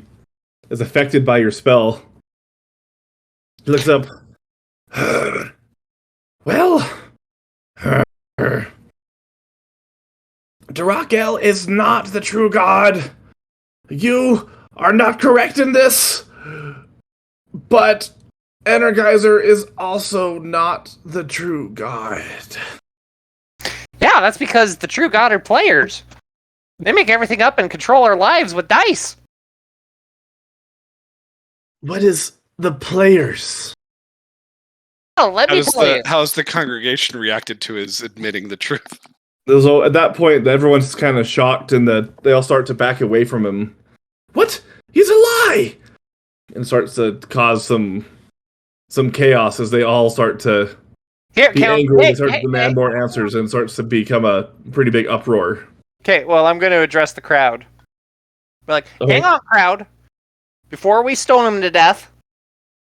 is affected by your spell. He looks up. Well, Durakel is not the true god. You are not correct in this. But Energizer is also not the true god. Yeah, that's because the true god are players. They make everything up and control our lives with dice. What is the players? Oh, let me tell you. How's the congregation reacted to his admitting the truth? So at that point, everyone's kind of shocked, and they all start to back away from him. What? He's a lie! And starts to cause some chaos as they all start to be angry and start to demand more answers, and starts to become a pretty big uproar. Okay, well, I'm going to address the crowd. Be like, hang on, crowd. Before we stone him to death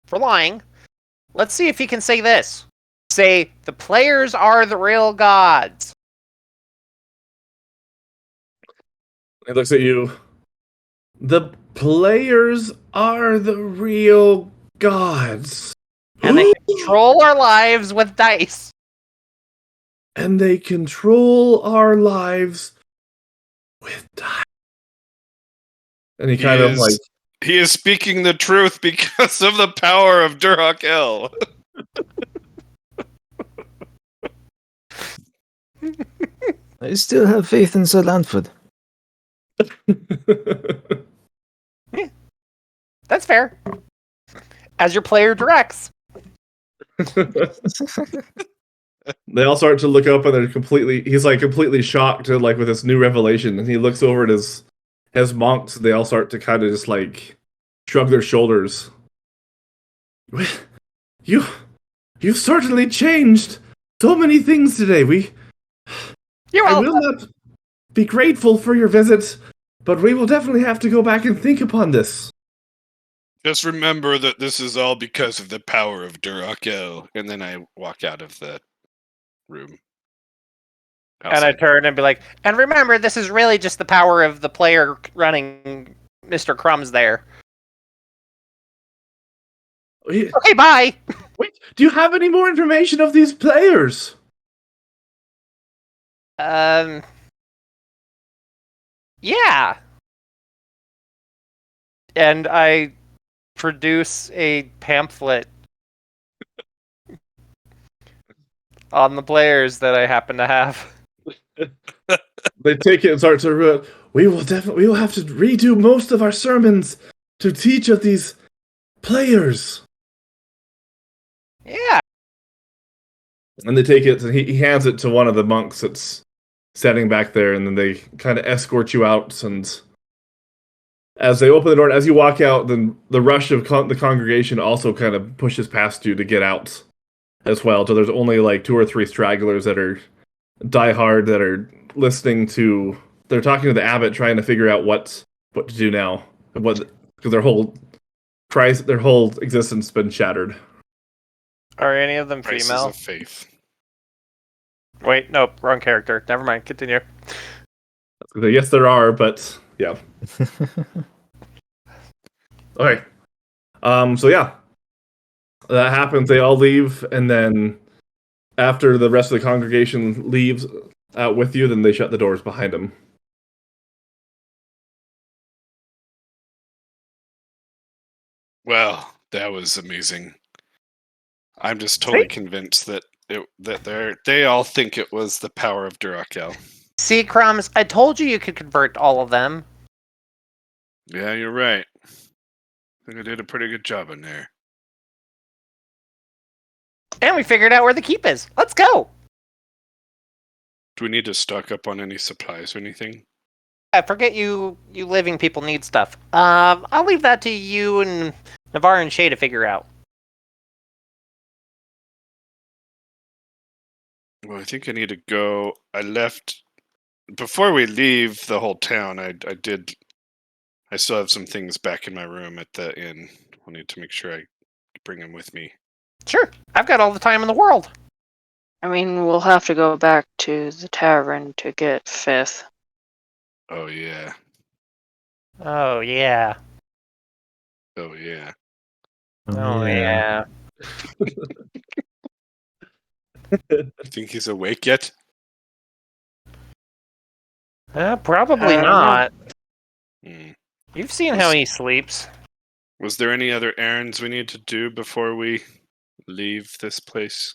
for lying, let's see if he can say this. Say, the players are the real gods. He looks at you. The players are the real gods. And they control our lives with dice. And they control our lives with dice. And he kind of He is speaking the truth because of the power of Durakil. I still have faith in Sir Lanford. That's fair. As your player directs. They all start to look up and he's completely shocked with this new revelation, and he looks over at his monks. They all start to kind of just shrug their shoulders. You've certainly changed so many things today. I will not be grateful for your visit, but we will definitely have to go back and think upon this. Just remember that this is all because of the power of Durakil. And then I walk out of the room. And I Outside. turn and be like, and remember, this is really just the power of the player running Mr. Crumbs there. Wait, Okay, bye. do you have any more information of these players? Yeah. And I produce a pamphlet on the players that I happen to have. They take it and start to. We will have to redo most of our sermons to teach of these players. Yeah. And they take it, and he hands it to one of the monks that's standing back there, and then they kind of escort you out. And as they open the door, and as you walk out, then the rush of the congregation also kind of pushes past you to get out as well. So there's only like 2 or 3 stragglers that are diehard, that are listening to. They're talking to the abbot, trying to figure out what to do now, because their whole existence has been shattered. Are any of them Prices female? of faith. Wait, nope, wrong character. Never mind. Continue. Yes, there are, but yeah. Okay. So yeah, that happens. They all leave, and then after the rest of the congregation leaves out with you, then they shut the doors behind them. Well, that was amazing. I'm just totally convinced that they all think it was the power of Durakel. See, Crumbs, I told you could convert all of them. Yeah, you're right. I think I did a pretty good job in there. And we figured out where the keep is. Let's go. Do we need to stock up on any supplies or anything? I forget you living people need stuff. I'll leave that to you and Navarre and Shay to figure out. Well, I think I need to go. I left before we leave the whole town. I still have some things back in my room at the inn. I'll need to make sure I bring them with me. Sure, I've got all the time in the world. I mean, we'll have to go back to the tavern to get Fifth. Oh yeah. Oh, yeah. Oh yeah. Oh, yeah. You think he's awake yet? Probably I don't know. not. Hmm. You've seen how he sleeps. Was there any other errands we need to do before we leave this place?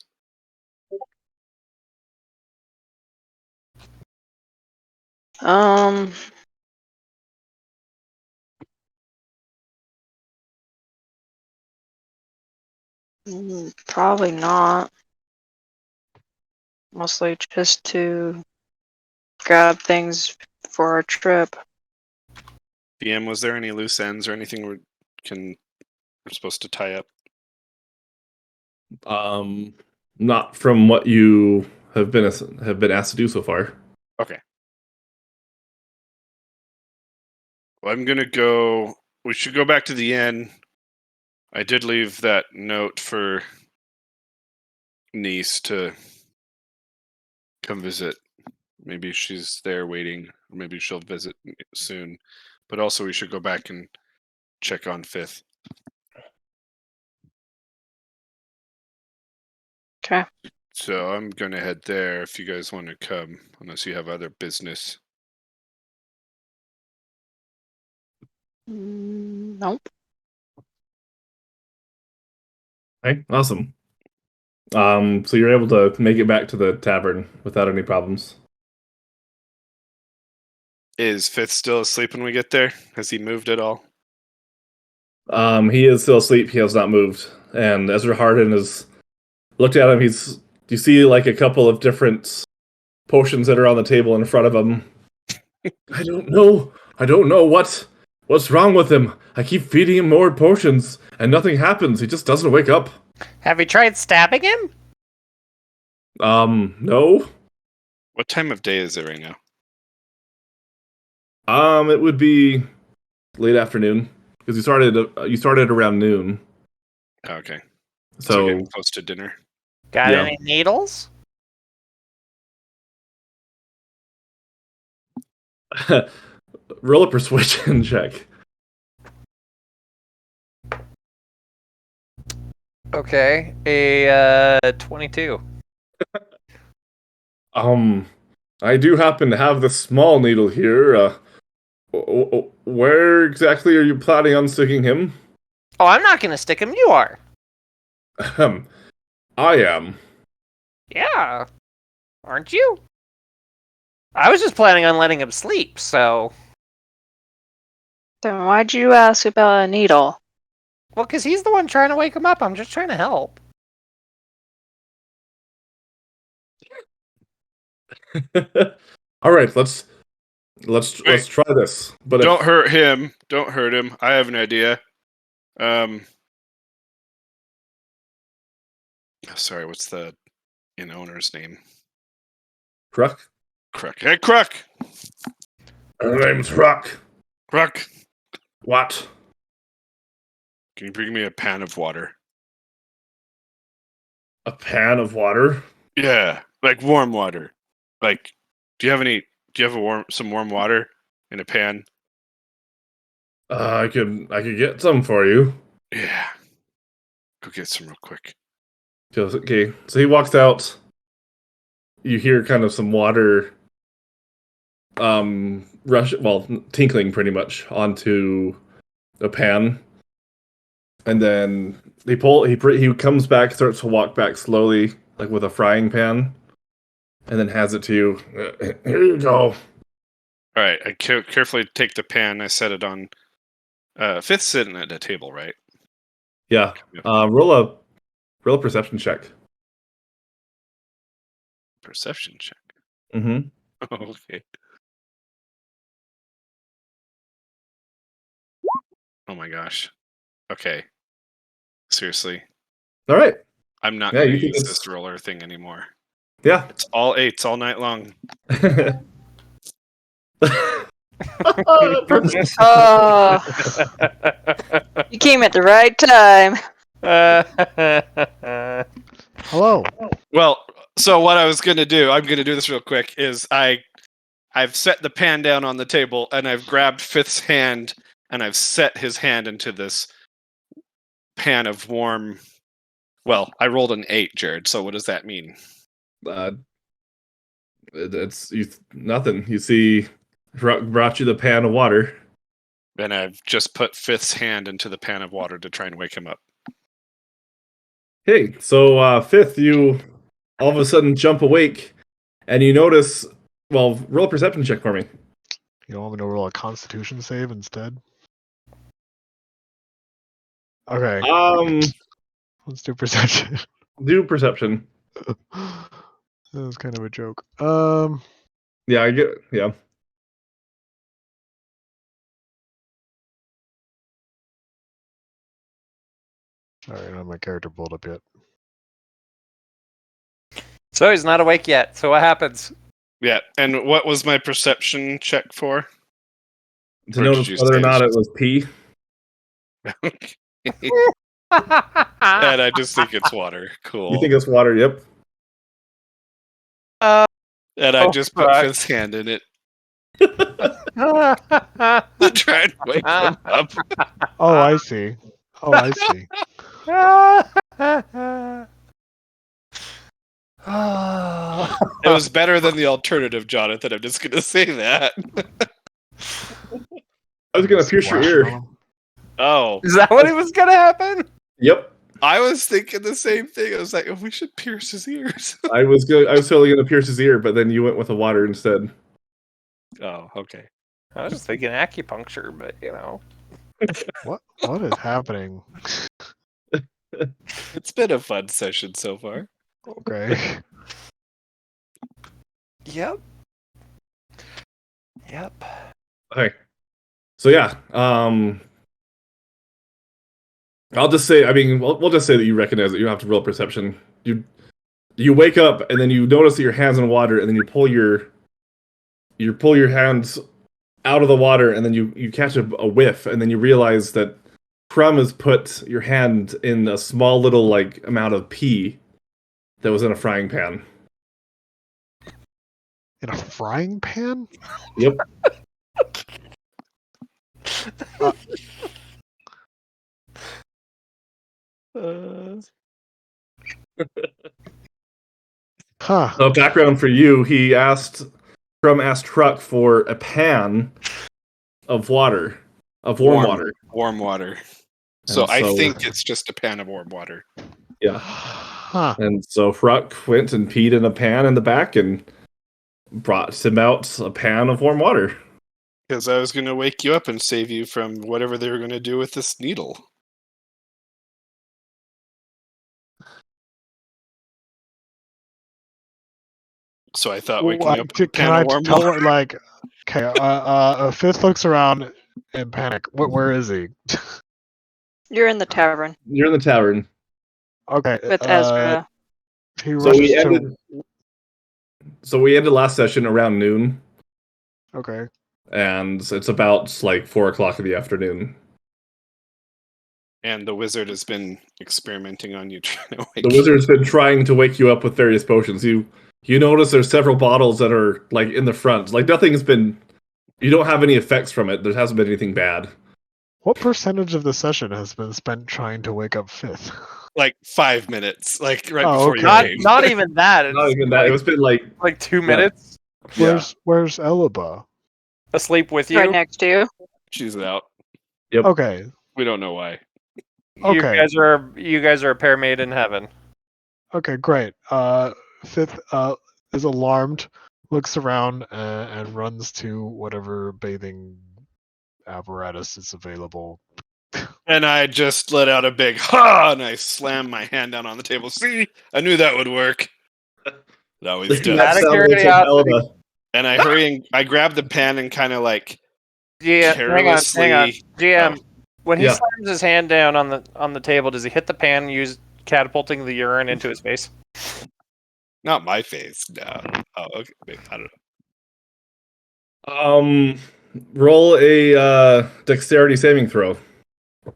Probably not. Mostly just to grab things for our trip. DM, was there any loose ends or anything we're supposed to tie up? Not from what you have been asked to do so far. Okay. Well, I'm gonna go. We should go back to the inn. I did leave that note for niece to come visit. Maybe she's there waiting, or maybe she'll visit soon. But also, we should go back and check on Fifth. Okay. So I'm gonna head there if you guys want to come, unless you have other business. Nope. Okay, awesome. So you're able to make it back to the tavern without any problems. Is Fifth still asleep when we get there? Has he moved at all? He is still asleep. He has not moved. And Ezra Hardin has looked at him. You see like a couple of different potions that are on the table in front of him. I don't know what's wrong with him. I keep feeding him more potions and nothing happens. He just doesn't wake up. Have you tried stabbing him? No. What time of day is it right now? It would be late afternoon because you started around noon. Okay. So getting close to dinner. Got Yeah. any needles? Roll a persuasion check. Okay, a 22. I do happen to have the small needle here. Where exactly are you planning on sticking him? Oh, I'm not gonna stick him. You are. I am. Yeah, aren't you? I was just planning on letting him sleep. So, Then why'd you ask about a needle? well, because he's the one trying to wake him up. I'm just trying to help. All right, let's try this. But Don't hurt him. Don't hurt him. I have an idea. Sorry, what's the owner's name? Kruk. Kruk. Hey, Kruk! Her name's Kruk. Kruk, What? can you bring me a pan of water? A pan of water? Yeah, like warm water. Like, do you have some warm water in a pan? I could get some for you. Yeah. Go get some real quick. Okay, so he walks out. You hear kind of some water, tinkling pretty much onto a pan, and then he comes back, starts to walk back slowly, like with a frying pan, and then hands it to you. Here you go. All right, I carefully take the pan. I set it on. Fifth sitting at the table, right? Yeah. Roll a perception check. Perception check. Mm-hmm. Okay. Oh my gosh. Okay. Seriously, All right. I'm not Yeah, going you to think use it's- this roller thing anymore. Yeah. It's all 8s all night long. Perfect. Oh, you came at the right time. Hello. Well, so what I was going to do, I'm going to do this real quick, is I've set the pan down on the table and I've grabbed Fifth's hand and I've set his hand into this pan of warm. Well, I rolled an 8, Jared. So what does that mean? It's nothing. You see, brought you the pan of water. And I've just put Fifth's hand into the pan of water to try and wake him up. Hey, so Fifth, you all of a sudden jump awake, and you notice. Well, roll a perception check for me. You don't want me to roll a Constitution save instead? Okay, let's do perception. Do perception. That was kind of a joke. Yeah, I get. Yeah. Sorry, I don't have my character pulled up yet. So he's not awake yet. So what happens? Yeah. And what was my perception check for? To Or notice did you whether or say not it it's was pee. And I just think it's water. Cool. You think it's water? Yep. And I Oh, just put fuck. Fifth's hand in it to try and wake him up. Oh, I see. Oh, I see. It was better than the alternative, Jonathan. I'm just gonna say that. I was gonna pierce your Splash ear. on 'em. Oh, Is that what was gonna happen? Yep. I was thinking the same thing. I was like, oh, we should pierce his ears. I was totally gonna pierce his ear, but then you went with the water instead. Oh, okay. I was just thinking acupuncture, but you know. What is happening? It's been a fun session so far. Okay. Yep. Yep. Okay. So yeah, I'll just say. I mean, we'll just say that you recognize that you have to roll perception. You wake up and then you notice that your hands in water, and then you pull your hands out of the water, and then you catch a whiff, and then you realize that Crumb has put your hand in a small little like amount of pee that was in a frying pan. In a frying pan? Yep. Huh. So background for you, Crumb asked Truck for a pan of water, of warm water. Warm water. So And I so- think it's just a pan of warm water. Yeah. Huh. And so Fruck went and peed in a pan in the back and brought him out a pan of warm water. Because I was going to wake you up and save you from whatever they were going to do with this needle. So I thought waking Well, up with a can pan I of warm tell water. her, like, okay, Fifth looks around in panic. Where is he? You're in the tavern You're in the tavern. Okay. with Ezra. He So rushes we to. ended. So we ended last session around noon, Okay. and it's about like 4:00 in the afternoon. And the wizard has been experimenting on you, trying to wake The wizard's been trying to wake you up with various potions. You notice there's several bottles that are like in the front. Like nothing's been. You don't have any effects from it. There hasn't been anything bad. What percentage of the session has been spent trying to wake up Fifth? like 5 minutes, like right Oh, before okay. you Not came. not even that. It's Not even that. It's been like like 2 minutes Where's Elaba? asleep with you. Right next to you. She's out. Okay. We don't know why. Okay. You guys are a pair made in heaven. Okay, great. Fifth is alarmed, looks around, and runs to whatever bathing apparatus is available. And I just let out a big ha, and I slammed my hand down on the table. See, I knew that would work. That was done. Out of sound like curiosity. Elba. And I hurry and I grab the pen and kind of like Yeah, hang on. carelessly. GM, when he Yeah. slams his hand down on the table, does he hit the pan, use catapulting the urine into his face? Not my face. No. Oh, okay. Wait, I don't know. Roll a dexterity saving throw. Oh,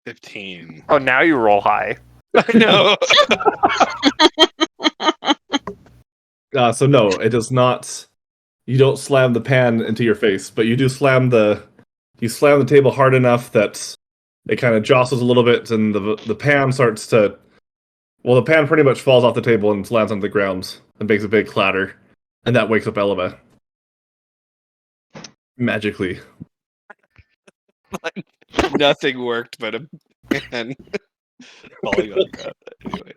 15. Oh, now you roll high. I know. So no, it does not. You don't slam the pan into your face, but you do slam the table hard enough that it kind of jostles a little bit, and the pan starts to. Well, the pan pretty much falls off the table and lands on the ground and makes a big clatter, and that wakes up Elba. Magically. Nothing worked but a pen falling on the ground. Anyway.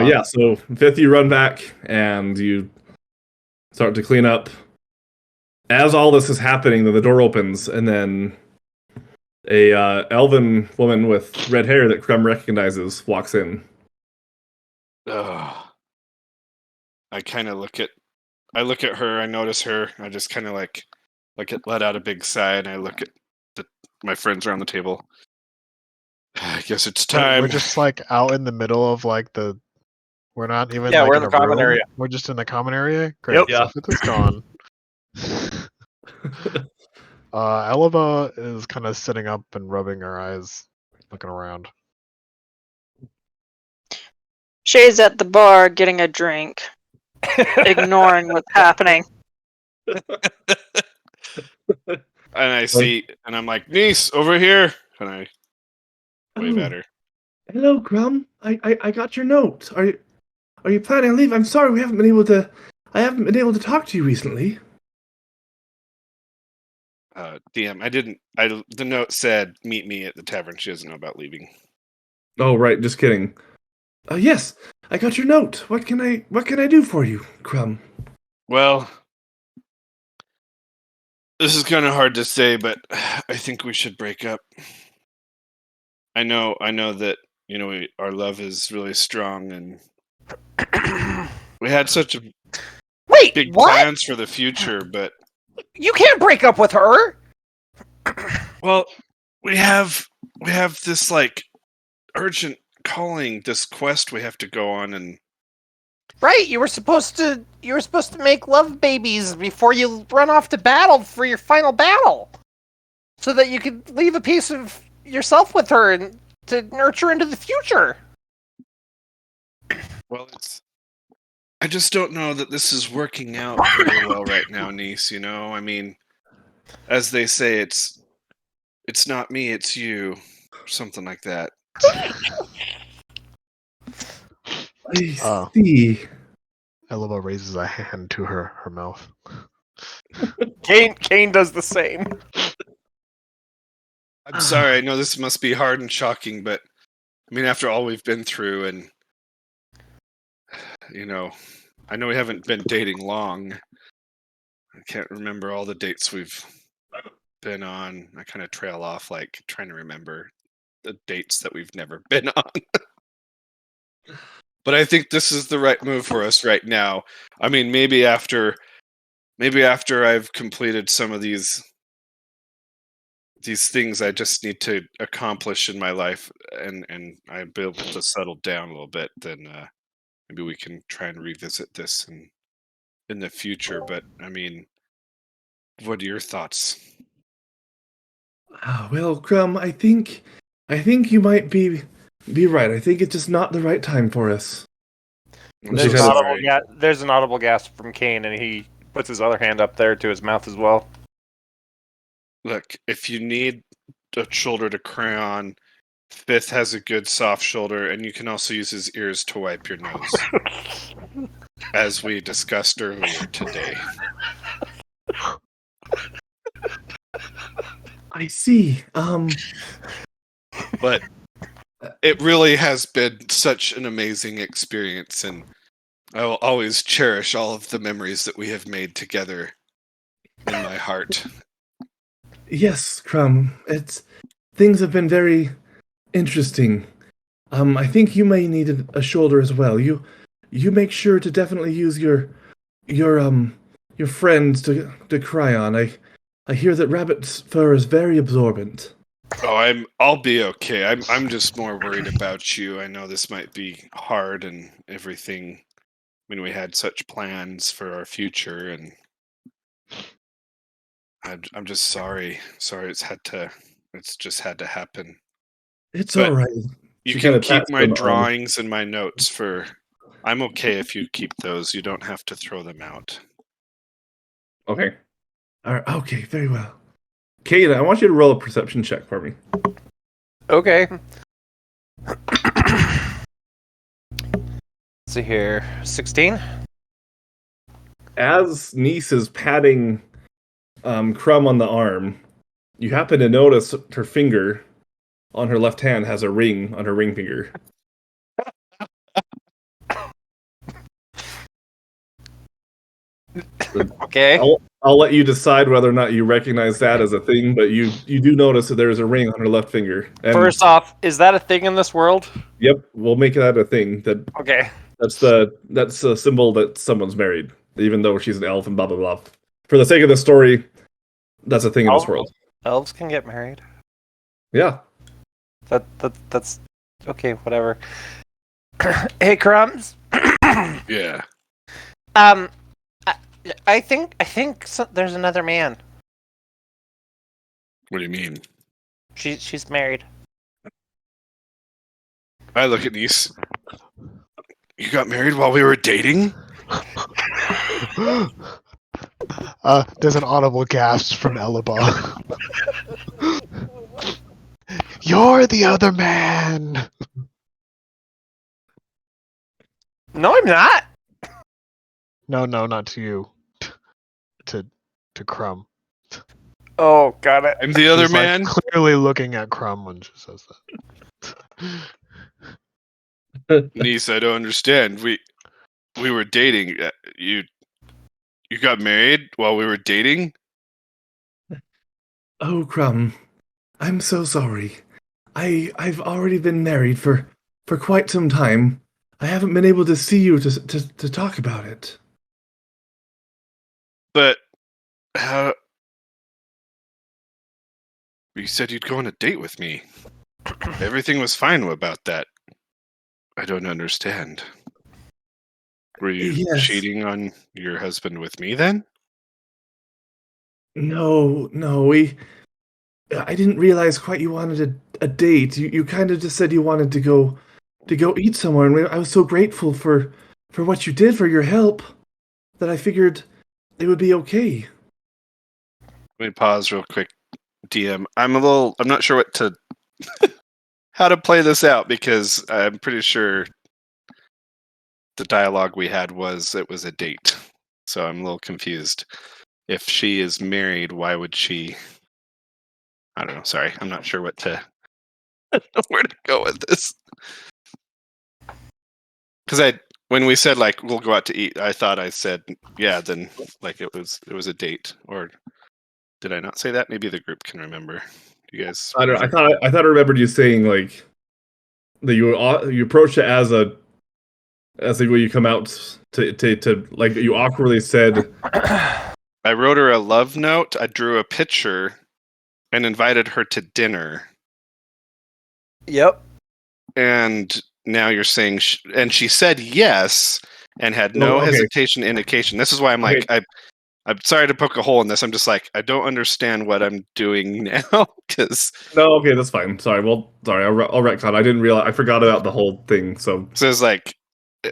Yeah, so Fifth, you run back and you start to clean up. As all this is happening, then the door opens, and then a elven woman with red hair that Crumb recognizes walks in. Ugh. I kind of look at her. I notice her. I just kind of like let out a big sigh, and I look at my friends around the table. I guess it's time. We're just like out in the middle of like the. We're not even. Yeah, like, we're in the a common room. area. We're just in the common area. Great. Yep. Yeah. So Fifth is gone. Elba is kind of sitting up and rubbing her eyes, looking around. Shay's at the bar getting a drink, ignoring what's happening. And I see, and I'm like, niece, over here. And I wave at her. Hello, Crumb. I got your note. Are you planning on leave? I'm sorry I haven't been able to talk to you recently. DM, the note said, meet me at the tavern. She doesn't know about leaving. Oh, right, just kidding. Yes, I got your note. What can I do for you, Crumb? Well, this is kind of hard to say, but I think we should break up. I know that, our love is really strong, and we had such Wait, big what? plans for the future, but You can't break up with her. well, we have this like urgent calling, this quest we have to go on, and Right, you were supposed to make love babies before you run off to battle for your final battle, so that you could leave a piece of yourself with her and to nurture into the future. Well, I just don't know that this is working out very well right now, niece. You know, I mean, as they say, it's not me, it's you, or something like that. I Oh. see. Elba raises a hand to her mouth. Kane does the same. I'm sorry. I know this must be hard and shocking, but I mean, after all we've been through, and you know, I know we haven't been dating long. I can't remember all the dates we've been on. I kind of trail off, like trying to remember the dates that we've never been on. But I think this is the right move for us right now. I mean, maybe after I've completed some of these things I just need to accomplish in my life, and I'll be able to settle down a little bit, then maybe we can try and revisit this in the future. But I mean, what are your thoughts? Well, Crumb, I think you might be right. I think it's just not the right time for us. I'm There's so an sorry. There's an audible gasp from Kane, and he puts his other hand up there to his mouth as well. Look, if you need a shoulder to cry on, Fifth has a good soft shoulder, and you can also use his ears to wipe your nose, as we discussed earlier today. I see. But it really has been such an amazing experience, and I will always cherish all of the memories that we have made together in my heart. Yes, Crumb. Things have been very interesting. I think you may need a shoulder as well. You make sure to definitely use your friends to cry on. I hear that rabbit's fur is very absorbent. Oh, I'll be okay. I'm just more worried about you. I know this might be hard and everything. I mean, we had such plans for our future, and I'm just sorry. Sorry, it's just had to happen. It's But all right. You She can kinda keep pats my him on. drawings and my notes for. I'm okay if you keep those. You don't have to throw them out. Okay. All right. Okay. Very well. Kate, I want you to roll a perception check for me. Okay. Let's see here. 16? As Niece is patting Crumb on the arm, you happen to notice her finger on her left hand has a ring on her ring finger. Okay. I'll let you decide whether or not you recognize that as a thing, but you do notice that there is a ring on her left finger. And First off, is that a thing in this world? yep, we'll make that a thing. Okay. That's a symbol that someone's married, even though she's an elf and blah blah blah. For the sake of the story, that's a thing in this world. Elves can get married. Yeah. That's okay. Whatever. Hey, Crumbs. Yeah. I think there's another man. What do you mean? She's married. I look at Niece. You got married while we were dating? There's an audible gasp from Elba. You're the other man. No, I'm not. No, not to you. To Crumb. Oh, got it. I'm the other She's, like, man? clearly looking at Crumb when she says that. Niece, I don't understand. We were dating. You got married while we were dating? Oh, Crumb, I'm so sorry. I've already been married for quite some time. I haven't been able to see you to talk about it. But how? You said you'd go on a date with me. Everything was fine about that. I don't understand. Were you Yes. cheating on your husband with me then? No, I didn't realize quite you wanted a date. You kind of just said you wanted to go eat somewhere, and I was so grateful for what you did, for your help, that I figured it would be okay. Let me pause real quick, DM. I'm not sure what to how to play this out because I'm pretty sure the dialogue we had was it was a date. So I'm a little confused. If she is married, why would she? I don't know. Sorry, I'm not sure what to where to go with this. Because when we said like we'll go out to eat, I thought I said yeah. Then like it was a date, or did I not say that? Maybe the group can remember. You guys? I don't. I thought I remembered you saying like that you approached it as like when you come out to like you awkwardly said. I wrote her a love note. I drew a picture and invited her to dinner. Yep. And now you're saying, and she said yes, and had no okay. hesitation, indication. This is why I'm like, I'm sorry to poke a hole in this. I'm just like, I don't understand what I'm doing now because. No, okay, that's fine. Sorry. Well, sorry. I'll retcon. I didn't realize. I forgot about the whole thing. So it's like,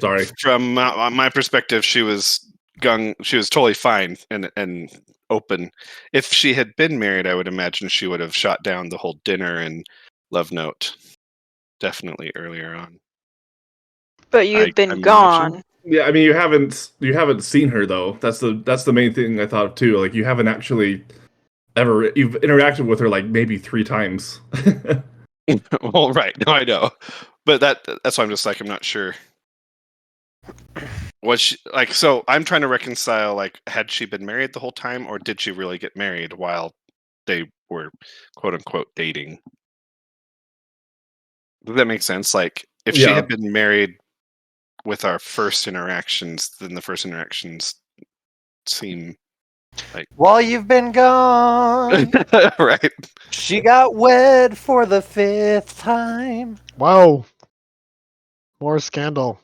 sorry. From my perspective, she was totally fine and open. If she had been married, I would imagine she would have shot down the whole dinner and love note definitely earlier on. But you've been gone. Yeah, I mean you haven't seen her though. That's the main thing I thought too. Like you haven't actually you've interacted with her like maybe 3 times. Well, right. No, I know. But that's why I'm just like I'm not sure. Was she like so I'm trying to reconcile like had she been married the whole time or did she really get married while they were quote unquote dating? Does that make sense? Like if she had been married with our first interactions, then the first interactions seem like While you've been gone, right. she got wed for the 5th time. Wow. More scandal.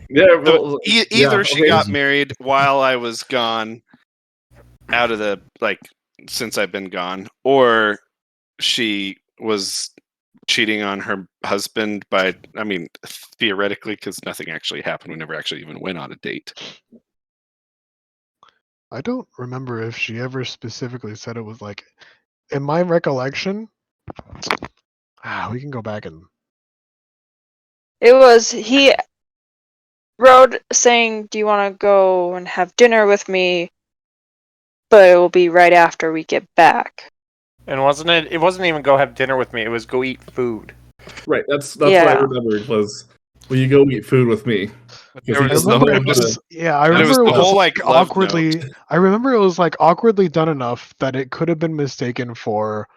Yeah, well, either she got married while I was gone out of the since I've been gone, or she was cheating on her husband by theoretically because nothing actually happened. We never actually even went on a date. I don't remember if she ever specifically said it was like in my recollection. We can go back and It was he wrote saying, "Do you want to go and have dinner with me?" But it will be right after we get back. And wasn't it? It wasn't even go have dinner with me. It was go eat food. Right. That's what I remembered was, will you go eat food with me? I remember it was like awkwardly. I remember it was like awkwardly done enough that it could have been mistaken for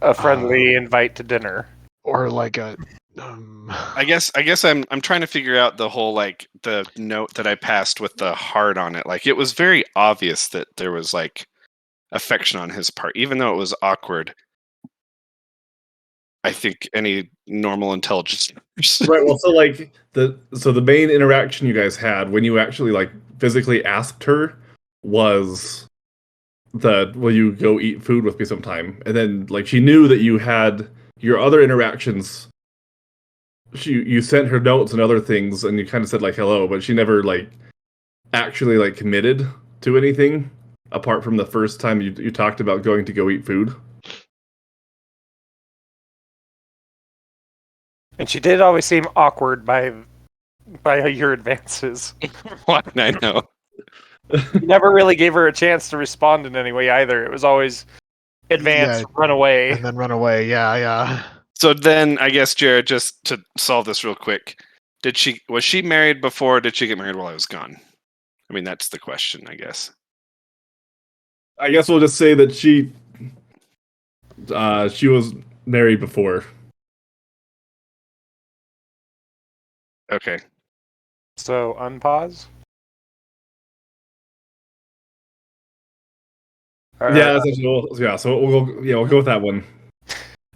a friendly invite to dinner, or like a. I guess I'm trying to figure out the whole the note that I passed with the heart on it. Like it was very obvious that there was affection on his part, even though it was awkward. I think any normal intelligence. Right. Well, so the main interaction you guys had when you actually physically asked her was will you go eat food with me sometime? And then she knew that you had your other interactions. You sent her notes and other things, and you kind of said hello, but she never actually committed to anything apart from the first time you talked about going to go eat food. and she did always seem awkward by your advances. I know. You never really gave her a chance to respond in any way either. It was always advance, run away, and then run away. Yeah. So then, I guess, Jared, just to solve this real quick, was she married before? Or did she get married while I was gone? I mean, that's the question, I guess. I guess we'll just say that she was married before. Okay. So unpause. Yeah, so we'll go with that one.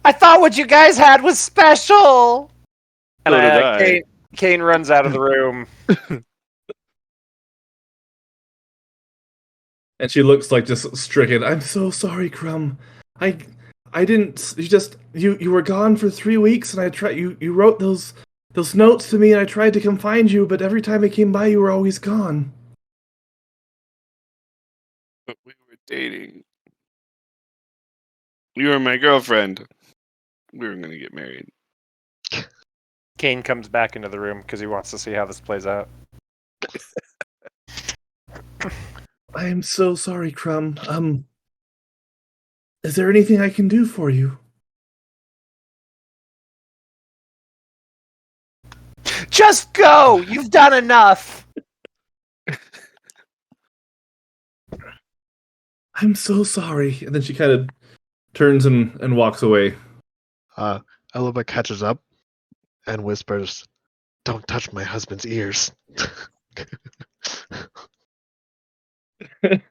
I thought what you guys had was special. And Kane runs out of the room. And she looks like just stricken. I'm so sorry, Crumb. I didn't. You were gone for 3 weeks, and I tried. You wrote those notes to me, and I tried to come find you, but every time I came by, you were always gone. But we were dating. You were my girlfriend. We were gonna get married. Kane comes back into the room because he wants to see how this plays out. I am so sorry, Crumb. Is there anything I can do for you? Just go! You've done enough! I'm so sorry. And then she kind of turns and walks away. Elba catches up and whispers, "Don't touch my husband's ears."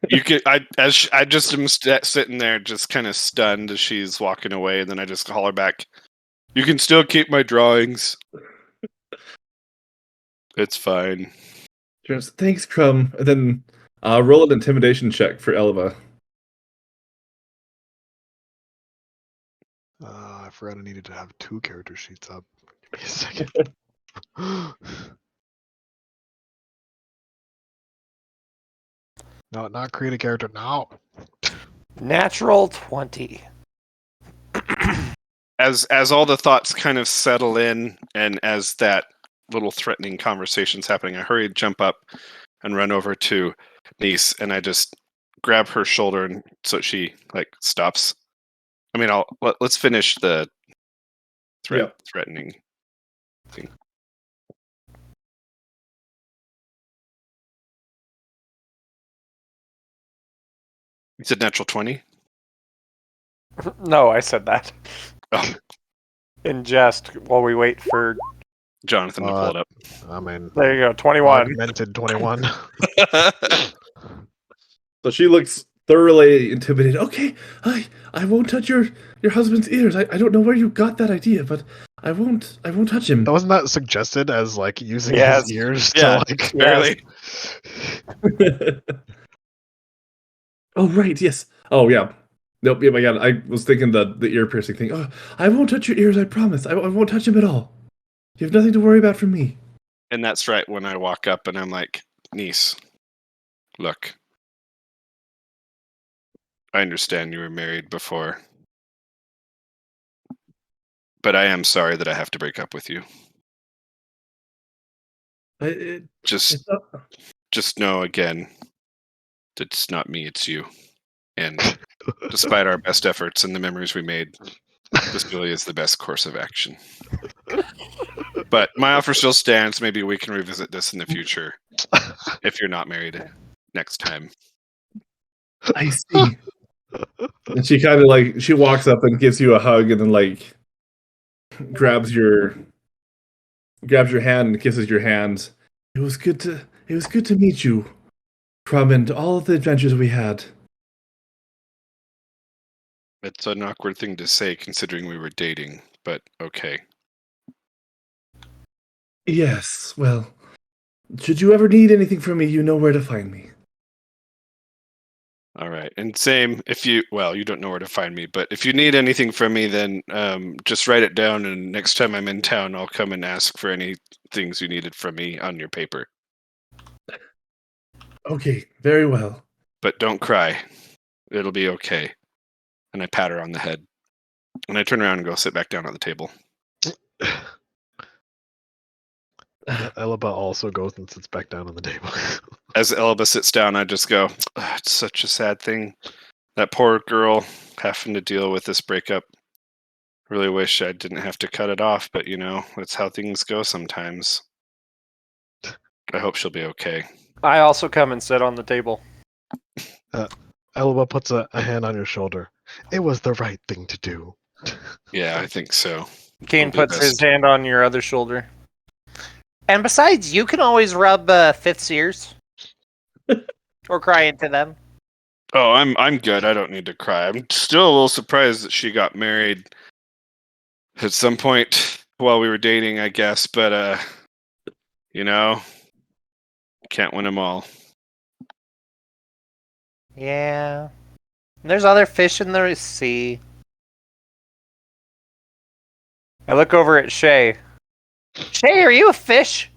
You could. I just am sitting there, just kind of stunned as she's walking away, and then I just call her back. You can still keep my drawings. It's fine. Thanks, Crumb. And then roll an intimidation check for Elva. I forgot I needed to have 2 character sheets up. Give me a second. No, not create a character now. Natural 20. As all the thoughts kind of settle in, and as that little threatening conversation's happening, I hurry, jump up, and run over to Niece, and I just grab her shoulder, and so she stops. I mean, let's finish the threatening thing. You said natural 20? No, I said that. Oh, In jest, while we wait for. Jonathan to pull it up. I mean, There you go, 21. augmented 21. So she looks thoroughly intimidated. Okay, I won't touch your husband's ears. I don't know where you got that idea, but I won't touch him. Wasn't that suggested as using Yes. his ears Yeah, to barely. Oh right, yes. Oh yeah. Nope. Yeah, my God. I was thinking the ear piercing thing. Oh, I won't touch your ears. I promise. I won't touch him at all. You have nothing to worry about from me. And that's right when I walk up and I'm like, Niece, look. I understand you were married before. But I am sorry that I have to break up with you. Just know again that it's not me, it's you. And despite our best efforts and the memories we made, this really is the best course of action. But my offer still stands. Maybe we can revisit this in the future if you're not married next time. I see. And she kind of she walks up and gives you a hug, and then grabs your hand and kisses your hand. It was good to meet you, Crumb, and all of the adventures we had. It's an awkward thing to say considering we were dating, but okay. Yes, well, should you ever need anything from me, you know where to find me. All right. And same, you don't know where to find me, but if you need anything from me, then just write it down, and next time I'm in town, I'll come and ask for any things you needed from me on your paper. Okay, very well. But don't cry. It'll be okay. And I pat her on the head. And I turn around and go sit back down at the table. Elba also goes and sits back down on the table. As Elba sits down, I just go, it's such a sad thing. That poor girl having to deal with this breakup. Really wish I didn't have to cut it off, but that's how things go sometimes. I hope she'll be okay. I also come and sit on the table. Elba puts a hand on your shoulder. It was the right thing to do. Yeah, I think so. Kane I'll do puts his best. hand on your other shoulder. And besides, you can always rub Fifth's ears. Or cry into them. Oh, I'm good. I don't need to cry. I'm still a little surprised that she got married at some point while we were dating, I guess. But can't win them all. Yeah. There's other fish in the sea. I look over at Shay. Shay, are you a fish?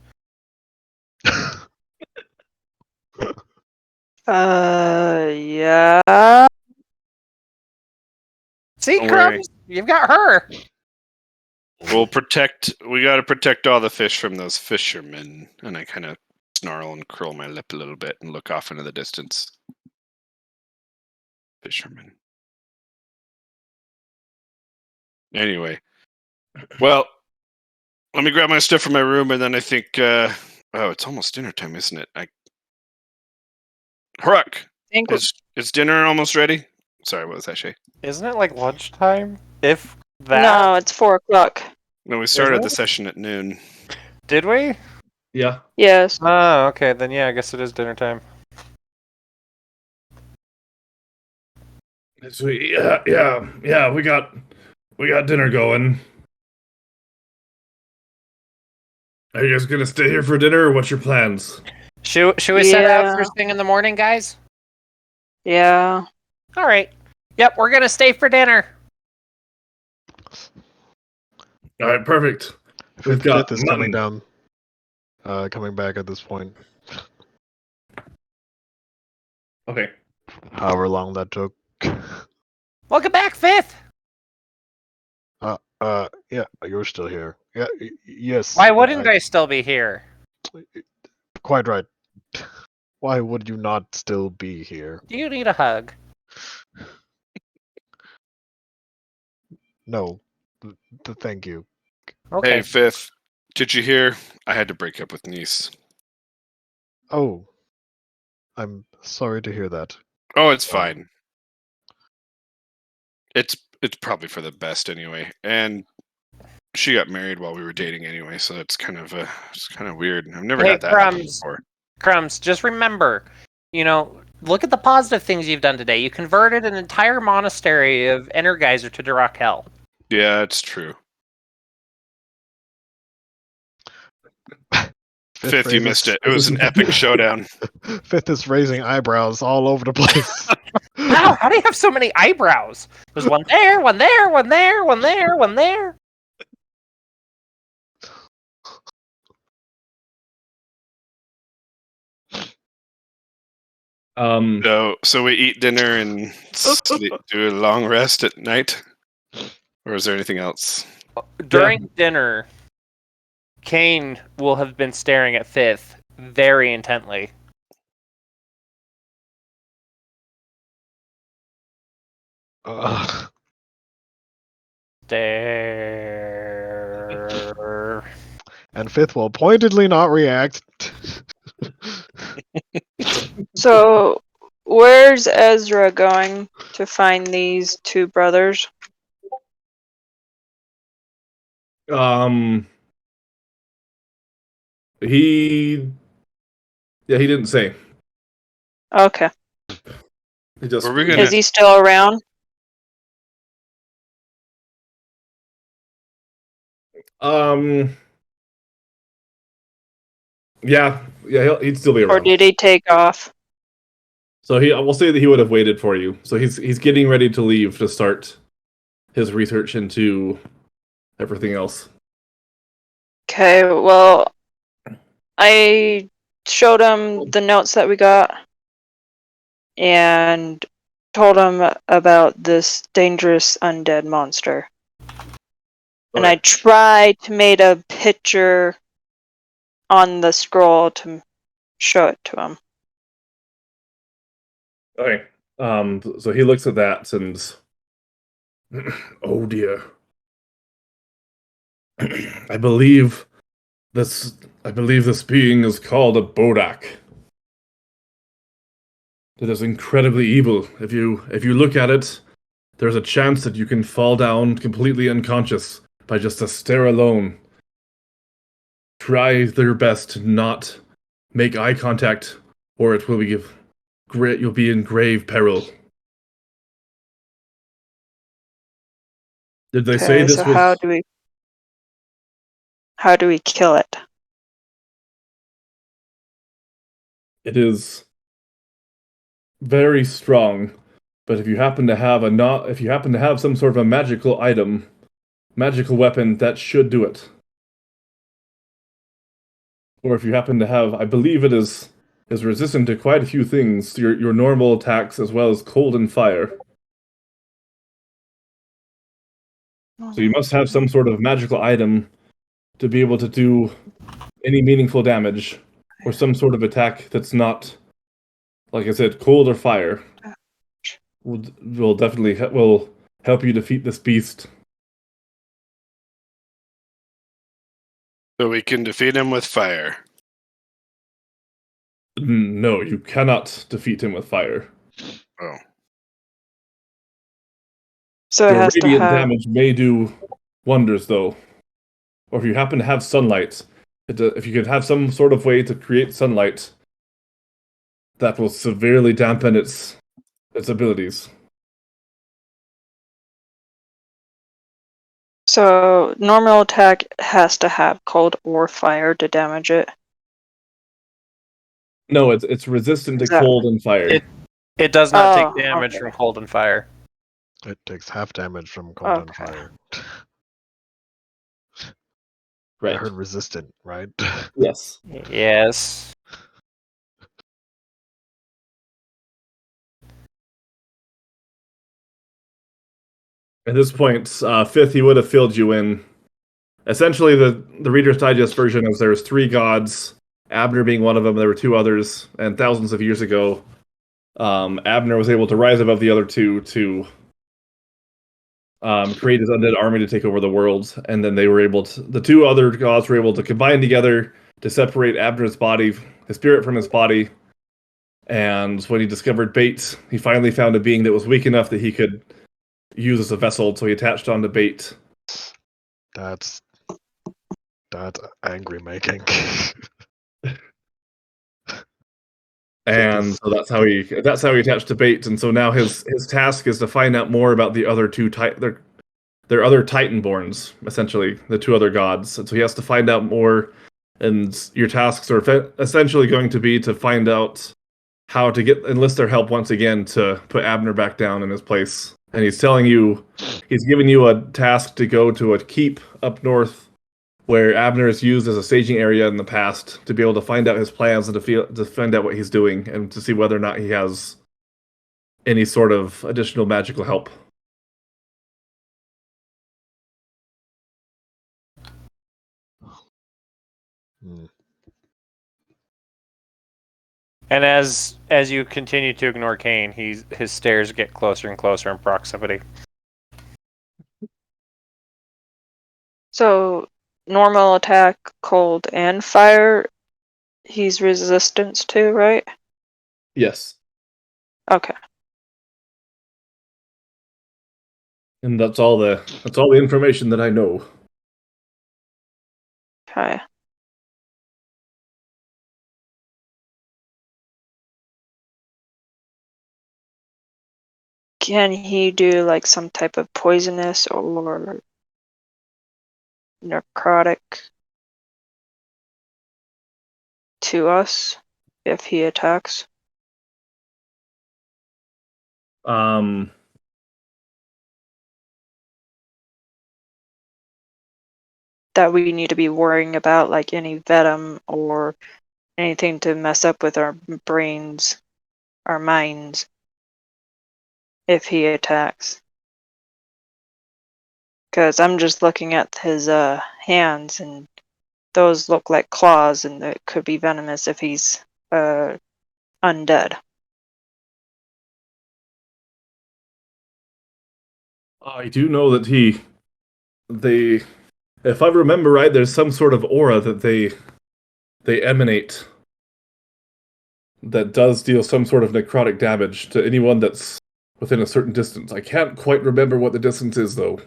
Yeah. See, Don't worry. Crumbs, you've got her. We gotta protect all the fish from those fishermen. And I kind of snarl and curl my lip a little bit and look off into the distance. Fishermen. Anyway. Well, let me grab my stuff from my room and then I think, it's almost dinner time, isn't it? Horak, Think is dinner almost ready? Sorry, what was that, Shay? Isn't it like lunchtime? If that. no, it's 4 o'clock. No, we started Isn't the it? session at noon. Did we? Yeah. Yes. Oh, okay. Then yeah, I guess it is dinner time. Sweet. Yeah. We got dinner going. Are you guys gonna stay here for dinner, or what's your plans? Should we set out Yeah. first thing in the morning, guys? Yeah. All right. Yep, we're gonna stay for dinner. All right, perfect. We've got Fifth is coming down. Coming back at this point. Okay. However long that took. Welcome back, Fifth. Yeah, you're still here. Yeah, yes. Why wouldn't I still be here? Quite right. Why would you not still be here? Do you need a hug? No. Thank you. Okay. Hey, Fifth, did you hear? I had to break up with Niece. Oh. I'm sorry to hear that. Oh, it's fine. It's probably for the best anyway. And she got married while we were dating anyway, so it's kind of weird. I've never Hey, had that happen Crumbs. before. Crumbs, just remember, look at the positive things you've done today. You converted an entire monastery of Energizer to Durakel. Yeah, it's true. Fifth, you missed it. It was an epic showdown. Fifth is raising eyebrows all over the place. Wow, how do you have so many eyebrows? There's one there, one there, one there, one there, one there. So we eat dinner and do a long rest at night, or is there anything else? During dinner, Kane will have been staring at Fifth very intently. Stare. And Fifth will pointedly not react. So, where's Ezra going to find these two brothers? He didn't say. Okay. He just Were we gonna- Is he still around? Yeah, he'd still be Or around. did he take off? So we'll say that he would have waited for you. So he's getting ready to leave to start his research into everything else. Okay, well, I showed him the notes that we got and told him about this dangerous undead monster. And I tried to make a picture on the scroll to show it to him. Okay. So he looks at that and oh dear. I believe this being is called a Bodak. It is incredibly evil. If you look at it, there's a chance that you can fall down completely unconscious by just a stare alone. Try your best to not make eye contact, or it will be you'll be in grave peril. Did they say Okay, this so was? how do we kill it? It is very strong. But if you happen to have if you happen to have some sort of a magical item, magical weapon, that should do it. Or if you happen to have, I believe it is resistant to quite a few things, your normal attacks as well as cold and fire. So you must have some sort of magical item to be able to do any meaningful damage, or some sort of attack that's not, like I said, cold or fire. Will definitely will help you defeat this beast. So we can defeat him with fire. No, you cannot defeat him with fire. Oh. So it Your has to radiant have. damage may do wonders, though. Or if you happen to have sunlight, if you could have some sort of way to create sunlight, that will severely dampen its abilities. So normal attack has to have cold or fire to damage it. No, it's resistant to Exactly. cold and fire. It does not Oh, take damage okay. from cold and fire. It takes half damage from cold and Okay. fire. I Right. heard resistant, right? Yes. Yes. At this point, Fifth, he would have filled you in. Essentially, the Reader's Digest version is there's 3 gods, Abner being one of them. There were 2 others, and thousands of years ago, Abner was able to rise above the other 2 to create his undead army to take over the world, and then they were able to. The 2 other gods were able to combine together to separate Abner's body, his spirit from his body. And when he discovered Bait, he finally found a being that was weak enough that he could use as a vessel, so he attached onto Bait. That's angry making. And so that's how he attached to Bait. And so now his task is to find out more about the other 2 their other Titanborns, essentially the 2 other gods. And so he has to find out more. And your tasks are essentially going to be to find out how to enlist their help once again to put Abner back down in his place. And he's giving you a task to go to a keep up north where Abner is used as a staging area in the past, to be able to find out his plans and to find out what he's doing, and to see whether or not he has any sort of additional magical help. Hmm. And as you continue to ignore Kane, his stairs get closer and closer in proximity. So normal attack, cold and fire, he's resistance to, right? Yes. Okay. And that's all the information that I know. Okay. Can he do like some type of poisonous or necrotic to us if he attacks? That we need to be worrying about, like any venom or anything to mess up with our brains, our minds, if he attacks. Because I'm just looking at his hands, and those look like claws, and it could be venomous if he's undead. I do know that if I remember right, there's some sort of aura that they emanate that does deal some sort of necrotic damage to anyone that's within a certain distance. I can't quite remember what the distance is, though.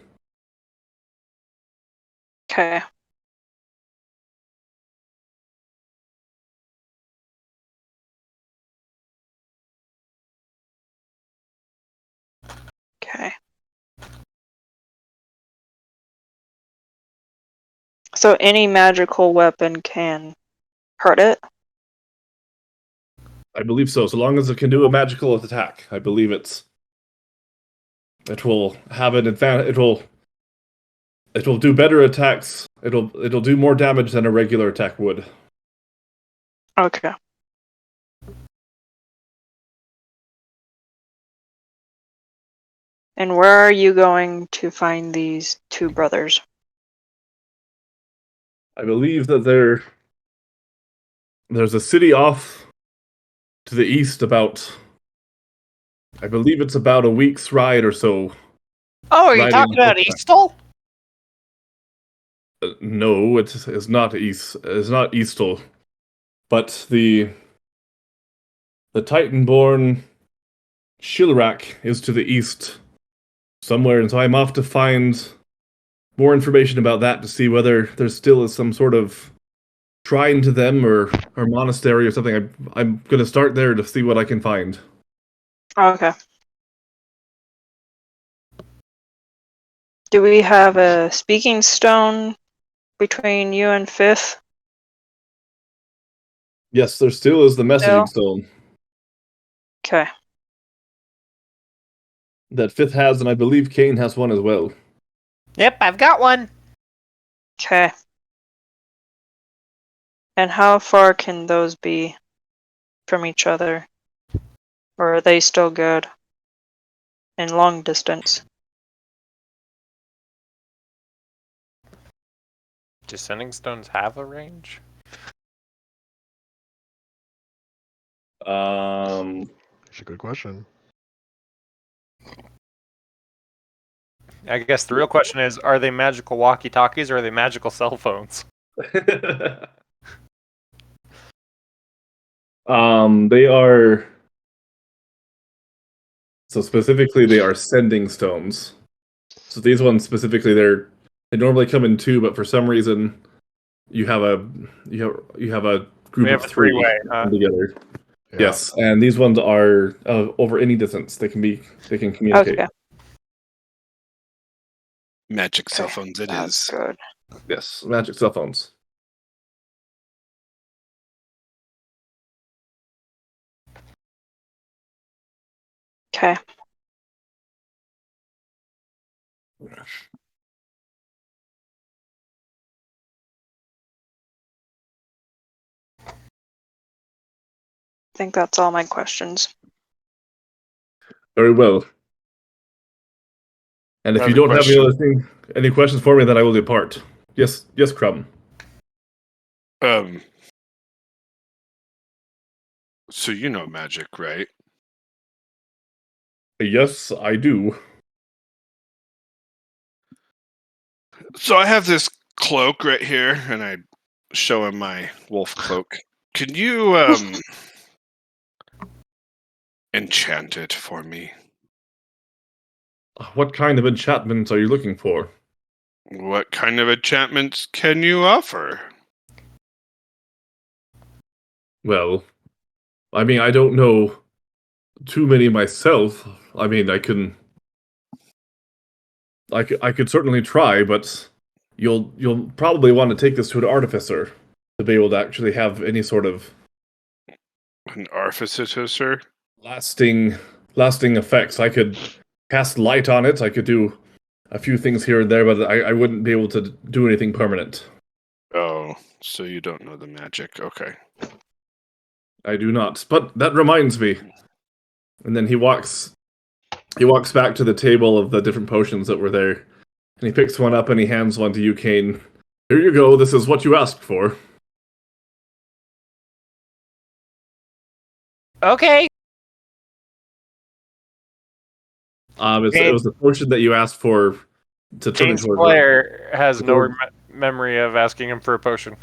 Okay. Okay. So any magical weapon can hurt it? I believe so. So long as it can do a magical attack, I believe it will have an advantage. It will do better attacks. It'll do more damage than a regular attack would. Okay. And where are you going to find these two brothers? I believe that there's a city off to the east about. I believe it's about a week's ride or so. Oh, are you Riding talking about horseback. Eastal? No, it's not east. It's not Eastal, but the Titanborn Shilrak is to the east somewhere, and so I'm off to find more information about that to see whether there still is some sort of shrine to them or monastery or something. I'm gonna start there to see what I can find. Okay. Do we have a speaking stone between you and Fifth? Yes, there still is the messaging stone Okay. that Fifth has, and I believe Kane has one as well. Yep, I've got one. Okay. And how far can those be from each other? Or are they still good? In long distance? Do sending stones have a range? That's a good question. I guess the real question is, are they magical walkie-talkies or are they magical cell phones? They are. So specifically, they are sending stones. So these ones specifically, they normally come in two, but for some reason, you have a group We have of a three-way, huh? come together. Yeah. Yes, and these ones are over any distance. They can communicate. Okay. Magic cell Okay, phones it That's is. good. Yes, magic cell phones. Okay. I think that's all my questions. Very well. And if I you have a don't have any questions for me, then I will depart. Yes, Crumb. So you know magic, right? Yes, I do. So I have this cloak right here, and I show him my wolf cloak. Can you enchant it for me? What kind of enchantments are you looking for? What kind of enchantments can you offer? Well, I mean, I don't know too many myself. I mean, I could certainly try, but you'll probably want to take this to an artificer to be able to actually have any sort of An artificer? lasting effects. I could cast light on it. I could do a few things here and there, but I wouldn't be able to do anything permanent. Oh, so you don't know the magic. Okay. I do not. But that reminds me. And then he walks back to the table of the different potions that were there. And he picks one up and he hands one to you, Kane. Here you go. This is what you asked for. Okay. It was the potion that you asked for to turn Kane's into a player has no Or- memory of asking him for a potion.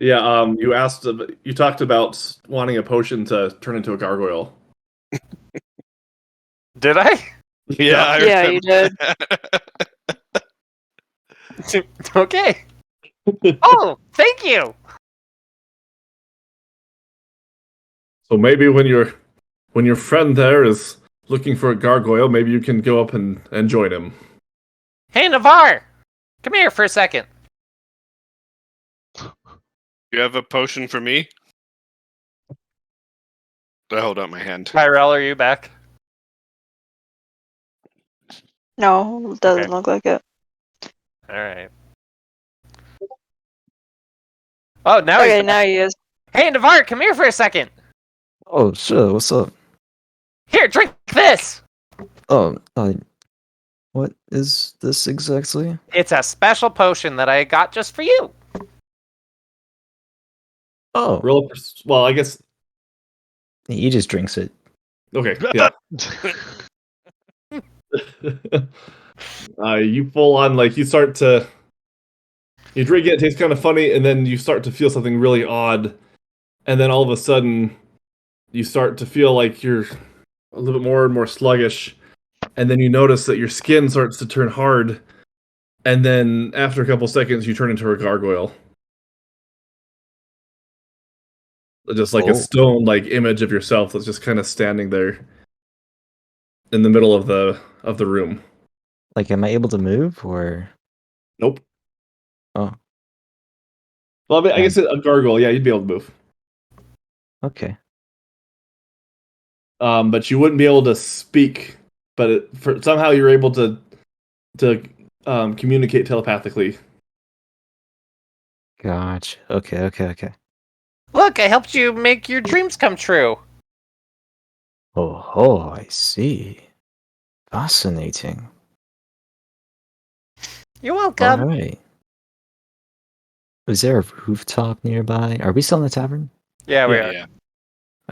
Yeah, you talked about wanting a potion to turn into a gargoyle. Did I? Yeah, I Yeah, you did. Okay. Oh, thank you. So maybe when your friend there is looking for a gargoyle, maybe you can go up and join him. Hey, Navarre! Come here for a second. You have a potion for me? I hold out my hand. Tyrell, are you back? No, doesn't look like it. All right. Oh, now Okay, he's now he is. Hey, Navarre, come here for a second. Oh, sure. What's up? Here, drink this. Oh, what is this exactly? It's a special potion that I got just for you. Oh, Roll up. Well, I guess. he just drinks it. Okay. Yeah. You full on you start to. You drink it. It tastes kind of funny, and then you start to feel something really odd, and then all of a sudden, you start to feel like you're a little bit more and more sluggish, and then you notice that your skin starts to turn hard, and then after a couple seconds, you turn into a gargoyle. Just like a stone image of yourself that's just kind of standing there in the middle of the room. Like, am I able to move or? Nope. Oh, Well, I mean, I guess a gargoyle, yeah, you'd be able to move. okay. But you wouldn't be able to speak. But somehow you're able to communicate telepathically. Gotcha. Okay. Look, I helped you make your dreams come true. Oh, I see. Fascinating. You're welcome. All right. Is there a rooftop nearby? Are we still in the tavern? Yeah, we are. Yeah.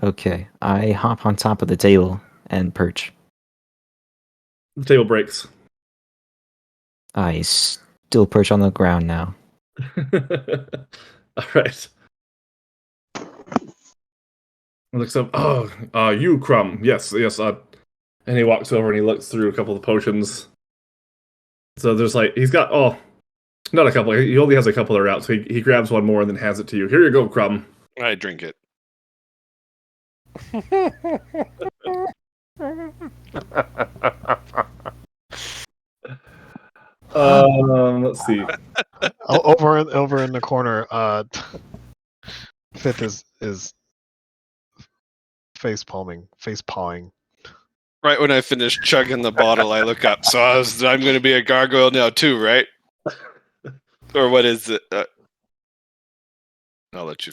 Okay. I hop on top of the table and perch. The table breaks. I still perch on the ground now. All right. He looks up. Oh, you, Crumb. Yes. And he walks over and he looks through a couple of the potions. So there's he's got not a couple. He only has a couple that are out. So he grabs one more and then hands it to you. Here you go, Crumb. I drink it. Let's see. Over in the corner, Fifth is face pawing. Right when I finish chugging the bottle, I look up. So I'm going to be a gargoyle now too, right? Or what is it? I'll let you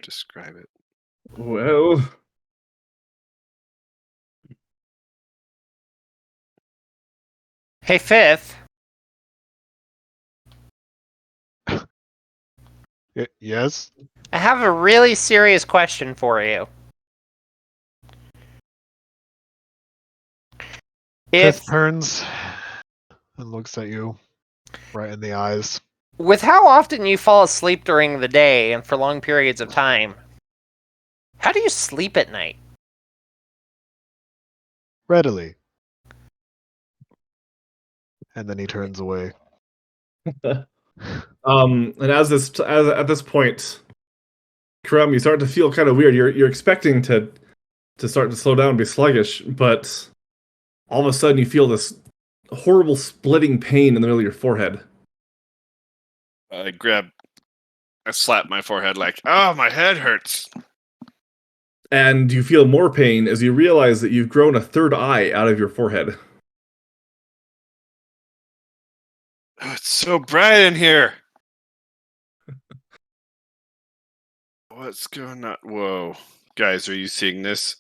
describe it. Well, Hey, Fifth. Yes. I have a really serious question for you. Fifth turns and looks at you right in the eyes. With how often you fall asleep during the day and for long periods of time, how do you sleep at night? Readily. And then he turns away. and as at this point, Crumb, you start to feel kind of weird. You're expecting to start to slow down and be sluggish, but all of a sudden you feel this horrible splitting pain in the middle of your forehead. I slap my forehead my head hurts. And you feel more pain as you realize that you've grown a third eye out of your forehead. Oh, it's so bright in here. What's going on? Whoa. Guys, are you seeing this?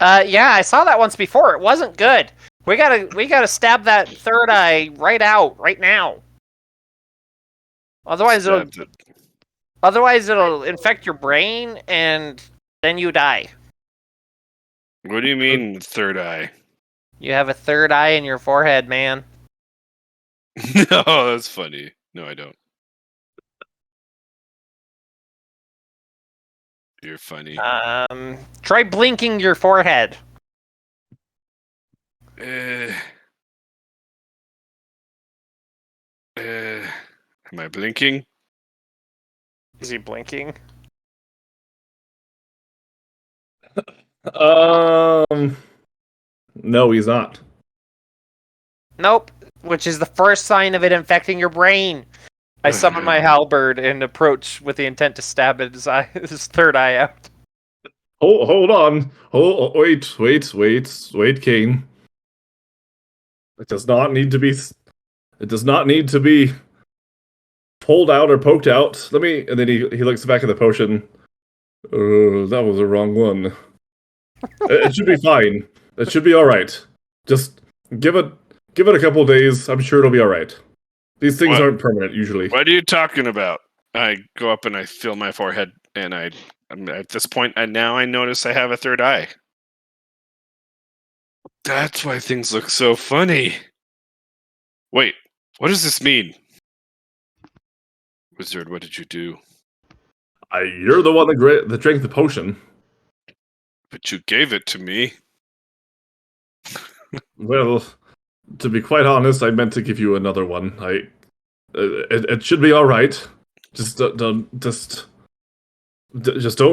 Yeah, I saw that once before. It wasn't good. We gotta stab that third eye right out, right now. Otherwise it'll infect your brain and then you die. What do you mean, third eye? You have a third eye in your forehead, man. No, that's funny. No, I don't. You're funny. Try blinking your forehead. Am I blinking? Is he blinking? No, he's not. Nope. Which is the first sign of it infecting your brain. I summon my halberd and approach with the intent to stab his third eye out. Hold on. Wait, Kane. It does not need to be. It does not need to be pulled out or poked out. Let me. And then he looks back at the potion. That was the wrong one. It should be fine. It should be all right. Just give it a couple of days. I'm sure it'll be all right. These things What? aren't permanent usually. What are you talking about? I go up and I feel my forehead, and I'm at this point, and now I notice I have a third eye. That's why things look so funny. Wait, what does this mean? Wizard, what did you do? You're the one that drank the potion. But you gave it to me. Well, to be quite honest, I meant to give you another one. It should be all right. Just don't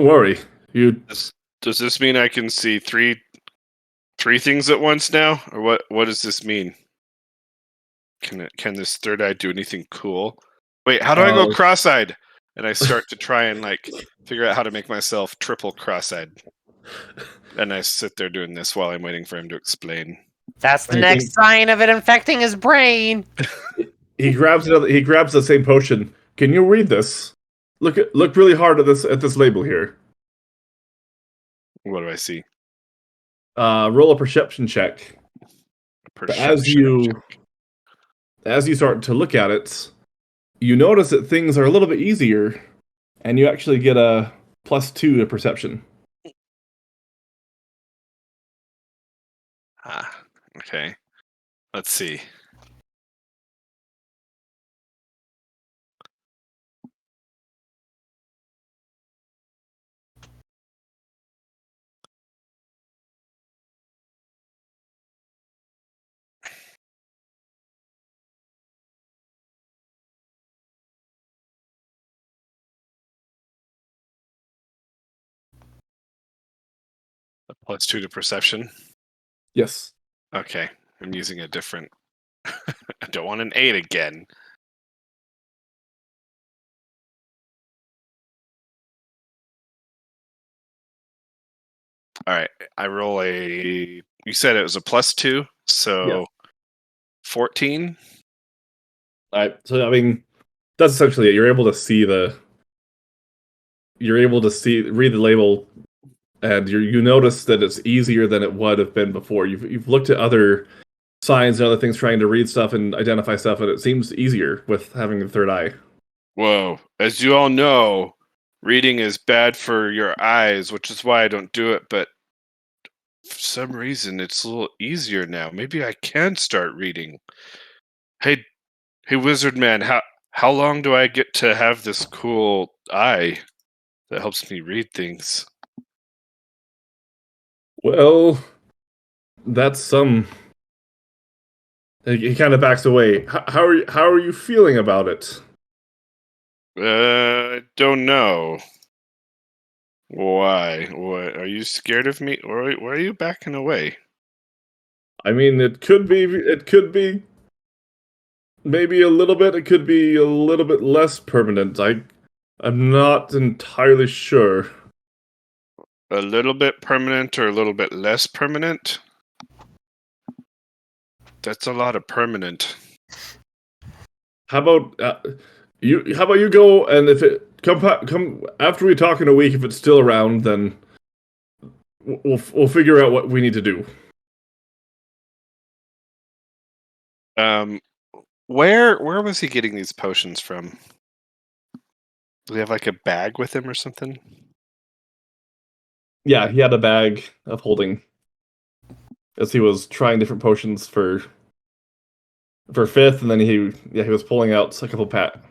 worry. Does this mean I can see three things at once now, or what does this mean? Can this third eye do anything cool? Wait, how do I go cross-eyed? And I start to try and figure out how to make myself triple cross-eyed. And I sit there doing this while I'm waiting for him to explain. That's the next sign of it infecting his brain. He grabs the same potion. Can you read this? Look really hard at this label here. What do I see? Roll a perception check. As you start to look at it, you notice that things are a little bit easier, and you actually get a +2 to perception. Okay. Let's see. A +2 to perception. Yes. Okay. I'm using a different. I don't want an 8 again. All right. I roll a. You said it was a +2, so Yeah. 14. So I mean, that's essentially it. You're able to read the label, and you notice that it's easier than it would have been before. You've looked at other signs and other things trying to read stuff and identify stuff, and it seems easier with having the third eye. Whoa. As you all know, reading is bad for your eyes, which is why I don't do it, but for some reason it's a little easier now. Maybe I can start reading. Hey wizard man, how long do I get to have this cool eye that helps me read things? Well, that's some. He kind of backs away. How are you feeling about it? I don't know. Why? What? Are you scared of me? Or why are you backing away? I mean, it could be maybe a little bit. It could be a little bit less permanent. I'm not entirely sure. A little bit permanent or a little bit less permanent? That's a lot of permanent. How about you go, and if it come after we talk in a week, if it's still around, then we'll figure out what we need to do. Where was he getting these potions from? Does he have a bag with him or something? Yeah, he had a bag of holding as he was trying different potions for fifth, and then he was pulling out a couple that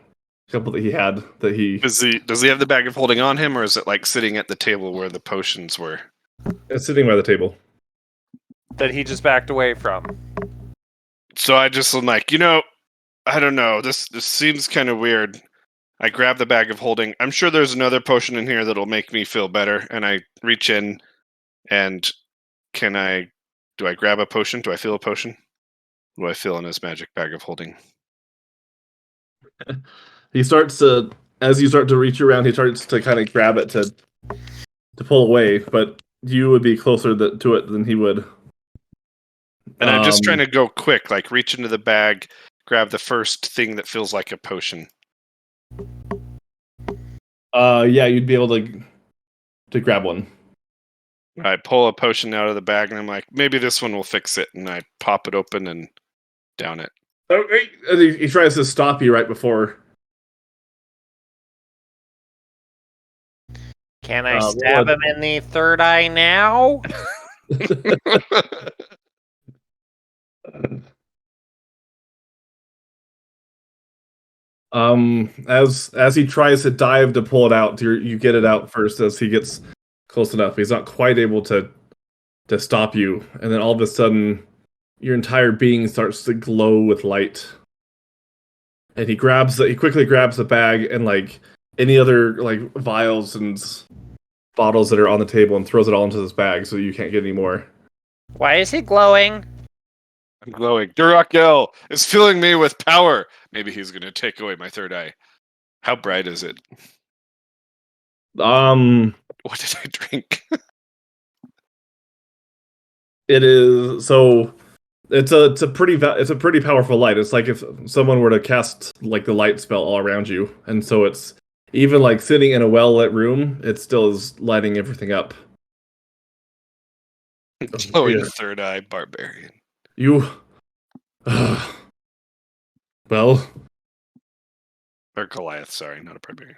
he had that he. Does he have the bag of holding on him, or is it sitting at the table where the potions were? It's sitting by the table. That he just backed away from. So I just am I don't know. This seems kind of weird. I grab the bag of holding. I'm sure there's another potion in here that'll make me feel better. And I reach in, and do I grab a potion? Do I feel a potion? What do I feel in his magic bag of holding? He starts to, as you start to reach around, he starts to kind of grab it to to pull away, but you would be closer to it than he would. And I'm just trying to go quick, like reach into the bag, grab the first thing that feels like a potion. Yeah, you'd be able to grab one. I pull a potion out of the bag, and I'm like, maybe this one will fix it. And I pop it open and down it. Oh, he tries to stop you right before. Can I stab him in the third eye now? As he tries to dive to pull it out, you get it out first as he gets close enough. He's not quite able to stop you, and then all of a sudden, your entire being starts to glow with light. And he quickly grabs the bag and like any other like vials and bottles that are on the table and throws it all into this bag so you can't get any more. Why is he glowing? I'm glowing. Durakel is filling me with power. Maybe he's going to take away my third eye. How bright is it? What did I drink? It is so. It's a pretty powerful light. It's like if someone were to cast like the light spell all around you, and so it's even like sitting in a well lit room. It still is lighting everything up. Glowing Yeah. third eye barbarian. You. Well, Or Goliath, sorry, not a barbarian.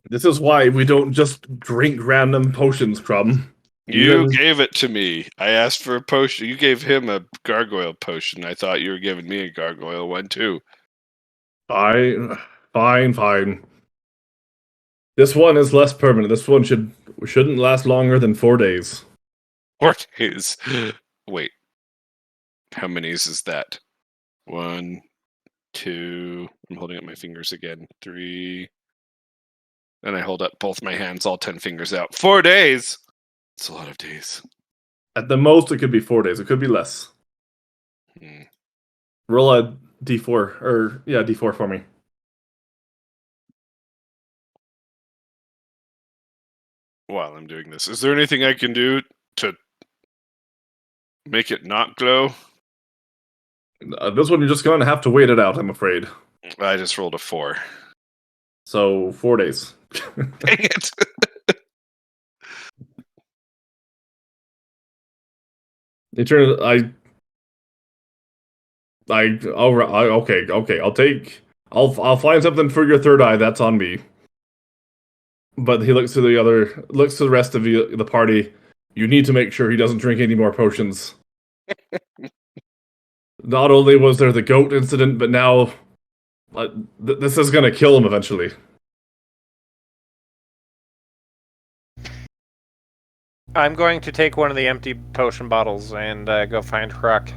this is why we don't just drink random potions, Crumb. You gave it to me. I asked for a potion. You gave him a gargoyle potion. I thought you were giving me a gargoyle one too. Fine. This one is less permanent. This one shouldn't last longer than 4 days. 4 days. Wait. How many is that? 1, 2. I'm holding up my fingers again. 3. And I hold up both my hands, all 10 fingers out. 4 days! It's a lot of days. At the most, it could be 4 days. It could be less. Roll a d4, d4 for me. While I'm doing this, is there anything I can do to make it not glow? This one, you're just going to have to wait it out, I'm afraid. I just rolled a 4. So, 4 days. Dang it! You turn. Okay. I'll find something for your third eye. That's on me. But he looks to the rest of the party. You need to make sure he doesn't drink any more potions. Not only was there the goat incident, but now this is going to kill him eventually. I'm going to take one of the empty potion bottles and go find Hruck.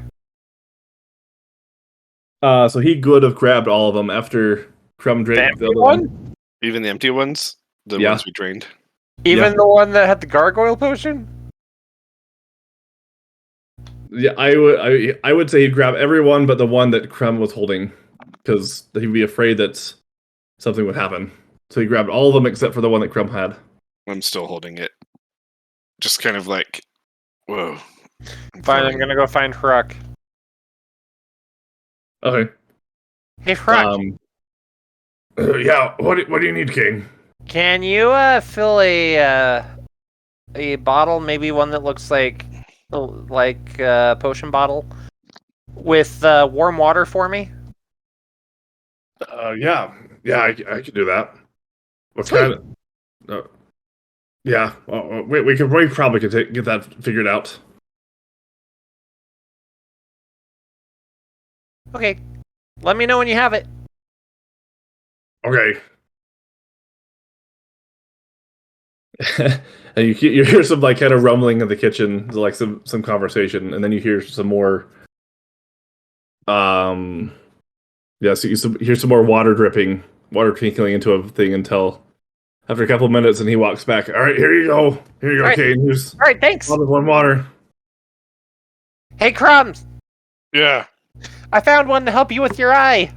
So he could have grabbed all of them after Crumb drank the other one. Even the empty ones? The Yeah. ones we drained? Even the one that had the gargoyle potion? Yeah, I would say he'd grab everyone but the one that Crumb was holding, because he'd be afraid that something would happen. So he grabbed all of them except for the one that Crumb had. I'm still holding it. Just kind of like, whoa. Fine, I'm gonna go find Hruck. Okay. Hey, Hruck, Yeah. What do you need, King? can you fill a bottle, maybe one that looks like a potion bottle, with warm water for me? Yeah. I can do that. What Sweet. kind of? Yeah. We probably could get that figured out. Okay, let me know when you have it. Okay. And you hear some like kind of rumbling in the kitchen, like some conversation, and then you hear some more. Yeah, so you hear some more water tinkling into a thing until after a couple of minutes, and he walks back. All right, here you go, Right. Kane. Here's All right, thanks. one water. Hey, Crumbs, Yeah. I found one to help you with your eye.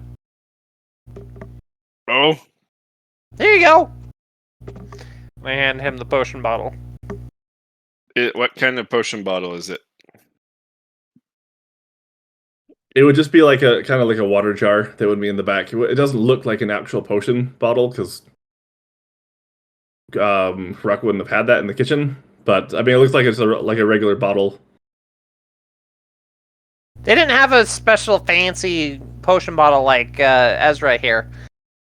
Oh? There you go. I hand him the potion bottle. What kind of potion bottle is it? It would just be like a kind of like a water jar that would be in the back. It doesn't look like an actual potion bottle because Rock wouldn't have had that in the kitchen. But I mean, it looks like it's like a regular bottle. They didn't have a special fancy potion bottle like Ezra here,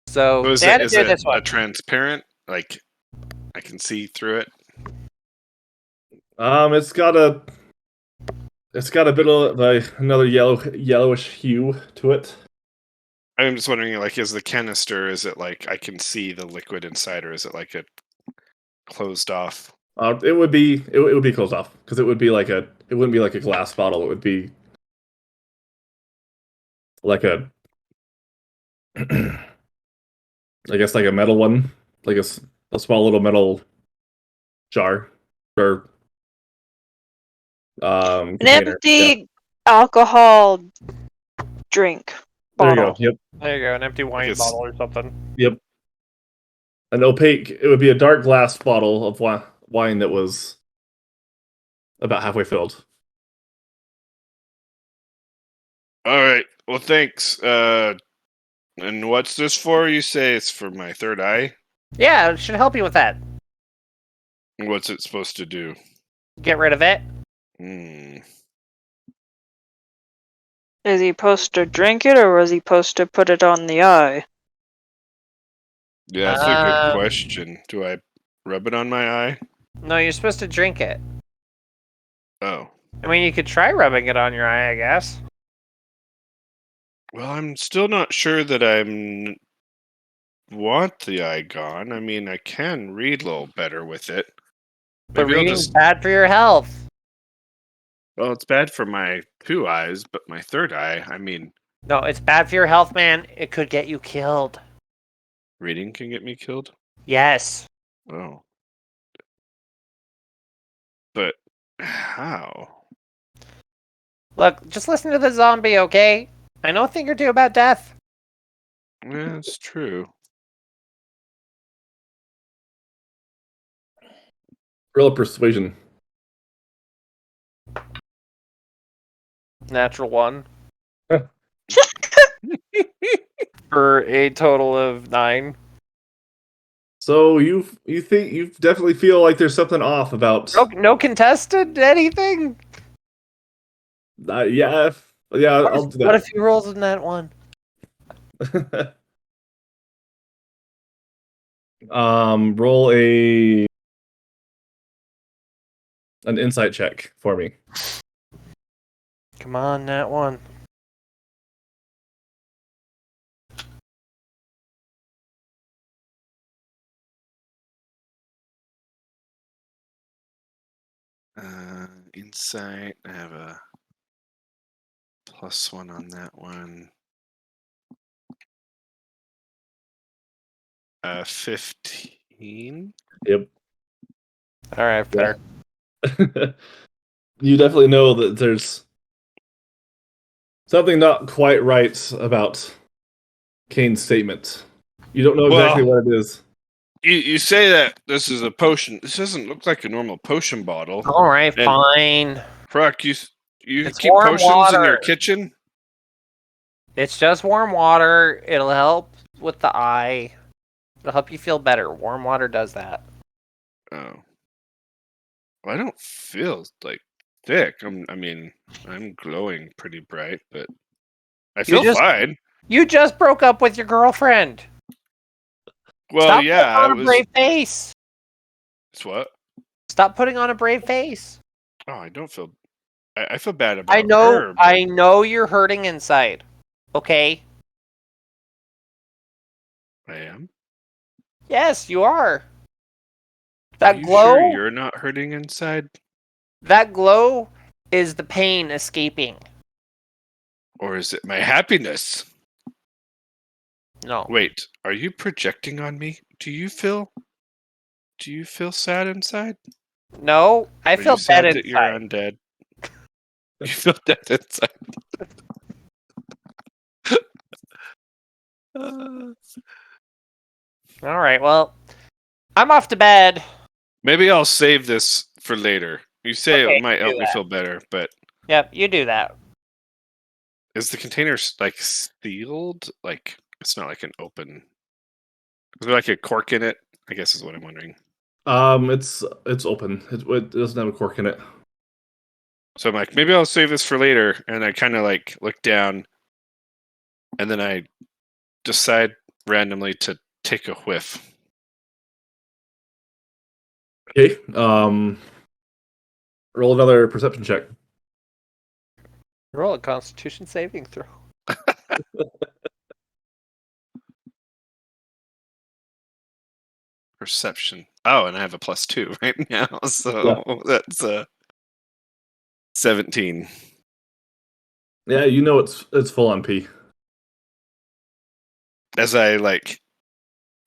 so Is they had to it do this a one. transparent? Like I can see through it. It's got a bit of another yellowish hue to it. I'm just wondering, like, is the canister? Is it like I can see the liquid inside, or is it like a closed off? It would be closed off because it wouldn't be like a glass bottle. It would be like a I guess like a metal one, like a small little metal jar or An container. empty alcohol drink There you bottle. go. Yep. There you go, an empty wine guess- bottle or something. Yep. An opaque. It would be a dark glass bottle of wine that was about halfway filled. All right. Well, thanks. And what's this for? You say it's for my third eye. Yeah, it should help you with that. What's it supposed to do? Get rid of it. Is he supposed to drink it or was he supposed to put it on the eye? Yeah, that's a good Um, question. Do I rub it on my eye? No, you're supposed to drink it. Oh. I mean, you could try rubbing it on your eye, I guess. Well, I'm still not sure that I want the eye gone. I mean, I can read a little better with it. But Maybe I'll reading's just. bad for your health. Well, it's bad for my two eyes, but my third eye, I mean, No, it's bad for your health, man. It could get you killed. reading can get me killed. Yes. Oh. But how? Look, just listen to the zombie, okay? I know a thing or two about death. Yeah, it's true. Real persuasion. Natural 1. For a total of 9. So you think you definitely feel like there's something off about. No contested anything? Yeah, I'll do What that. if he rolls in that one? Roll an insight check for me. Come on, that one. Insight. I have a +1 on that one. 15. Yep. All right, fair. You definitely know that there's something not quite right about Kane's statement. You don't know exactly what it is. You say that this is a potion. This doesn't look like a normal potion bottle. All right, And- fine. Croc, you It's keep warm potions in your water. kitchen? It's just warm water. It'll help with the eye. It'll help you feel better. Warm water does that. Oh. Well, I don't feel like thick. I'm glowing pretty bright, but I feel just- fine. You just broke up with your girlfriend. Well, Stop yeah, putting on it a was. brave face. It's what? Stop putting on a brave face. Oh, I don't feel. I feel bad about. I know. her, but- I know you're hurting inside. Okay. I am. Yes, you are. Are That you glow. Sure you're not hurting inside, That glow is the pain escaping. or is it my happiness? No. Wait, are you projecting on me? Do you feel sad inside? No, I Are feel you sad dead that you're inside. undead? You feel dead inside. All right. Well, I'm off to bed. Maybe I'll save this for later. You say Okay, it might do help me that. feel better, but Yep, you do that. is the container like sealed? Like it's not like an open. Is there like a cork in it? I guess is what I'm wondering. It's open. It doesn't have a cork in it. So I'm like, maybe I'll save this for later, and I kind of like look down, and then I decide randomly to take a whiff. Okay. Roll another perception check. Roll a Constitution saving throw. Perception. Oh, and I have a +2 right now, so that's 17. Yeah, you know it's full on pee. As I like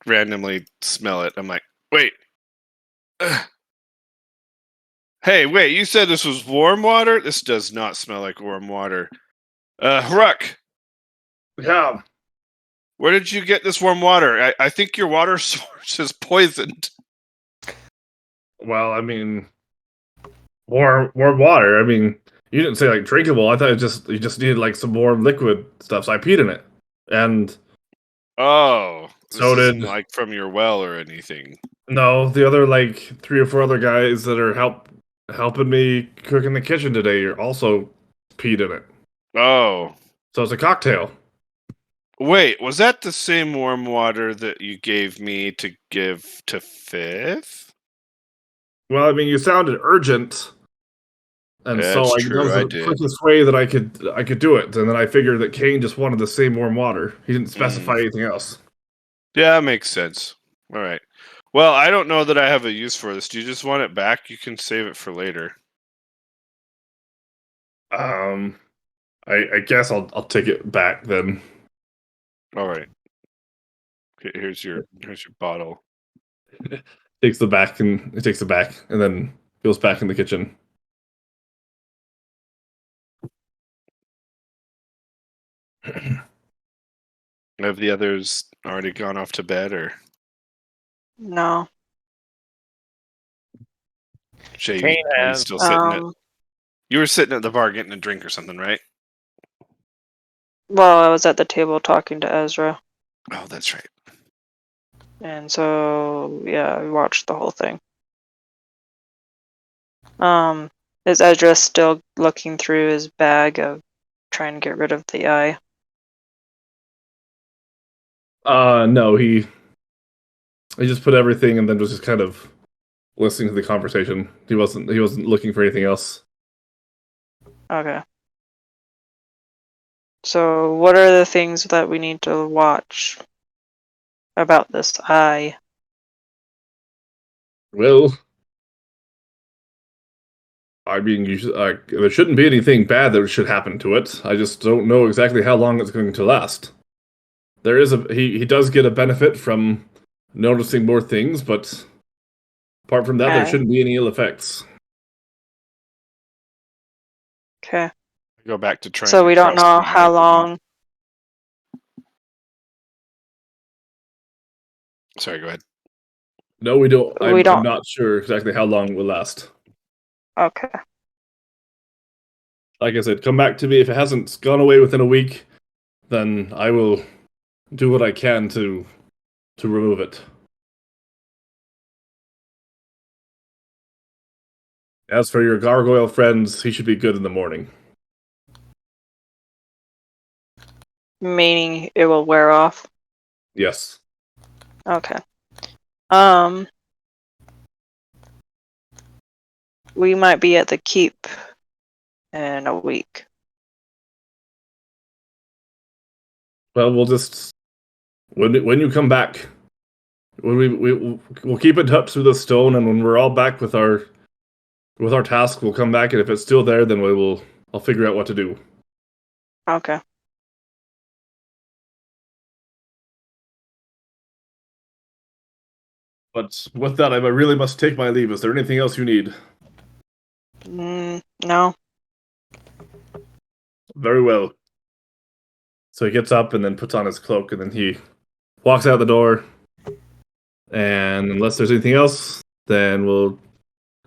randomly smell it, I'm like, wait. Hey, wait, you said this was warm water? This does not smell like warm water. Ruck, Yeah. where did you get this warm water? I think your water source is poisoned. Well, I mean, warm water. I mean, you didn't say like drinkable. I thought you just needed like some warm liquid stuff. So I peed in it, and Oh, this So isn't did- like from your well or anything. no, the other like 3 or 4 other guys that are helping me cook in the kitchen today are also peed in it. Oh, So it's a cocktail. wait, was that the same warm water that you gave me to give to Fifth? Well, I mean, you sounded urgent, and Yeah, so it's like, true, that was I the did. quickest way that I could do it. And then I figured that Kane just wanted the same warm water. He didn't specify anything else. Yeah, that makes sense. All right. Well, I don't know that I have a use for this. Do you just want it back? You can save it for later. I guess I'll take it back then. All right. Okay, here's your bottle. Takes it back and then goes back in the kitchen. Have the others already gone off to bed, or No. Shay? Kane Are you has. still sitting at? Um, You were sitting at the bar getting a drink or something, right? well, I was at the table talking to Ezra. Oh, that's right. And so, yeah, we watched the whole thing. Is Ezra still looking through his bag of trying to get rid of the eye? No, he just put everything and then was just kind of listening to the conversation. He wasn't looking for anything else. Okay. So, what are the things that we need to watch about this eye? Well, I mean, there shouldn't be anything bad that should happen to it. I just don't know exactly how long it's going to last. There is he does get a benefit from noticing more things, but apart from that, there Okay. shouldn't be any ill effects. Okay. Go back to trying. So to we don't cross know the how line. long. Sorry, go ahead. No, we don't. We I'm don't- not sure exactly how long it will last. Okay. Like I said, come back to me if it hasn't gone away within a week. Then I will do what I can to remove it. As for your gargoyle friends, he should be good in the morning. Meaning it will wear off. Yes. Okay. We might be at the keep in a week. Well, we'll just when you come back, when we'll keep in touch through the stone, and when we're all back with our task, we'll come back, and if it's still there, then I'll figure out what to do. Okay. But with that, I really must take my leave. Is there anything else you need? No. Very well. So he gets up and then puts on his cloak, and then he walks out the door, And unless there's anything else, then we'll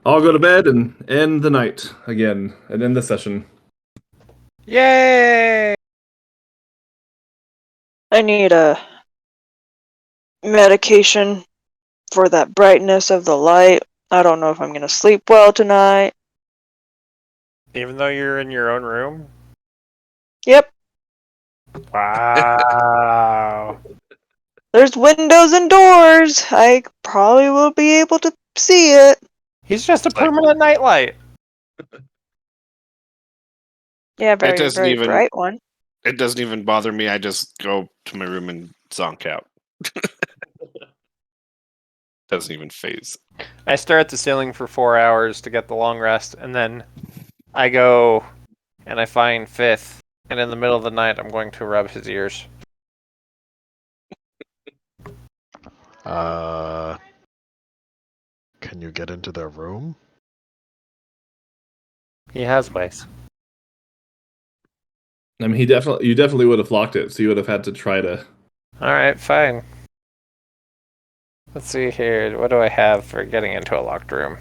all go to bed and end the night again and end the session. Yay! I need a medication for that brightness of the light. I don't know if I'm gonna sleep well tonight. Even though you're in your own room? Yep, Wow. there's windows and doors. I probably will be able to see it. He's just a permanent nightlight. Yeah, very, doesn't very even- bright one. It doesn't even bother me. I just go to my room and zonk out. Doesn't even phase. I stare at the ceiling for 4 hours to get the long rest, and then I go and I find Fifth, and in the middle of the night I'm going to rub his ears. Can you get into their room? He has ways. I mean, you definitely would have locked it, so you would have had to try to. Alright, fine. Let's see here. What do I have for getting into a locked room?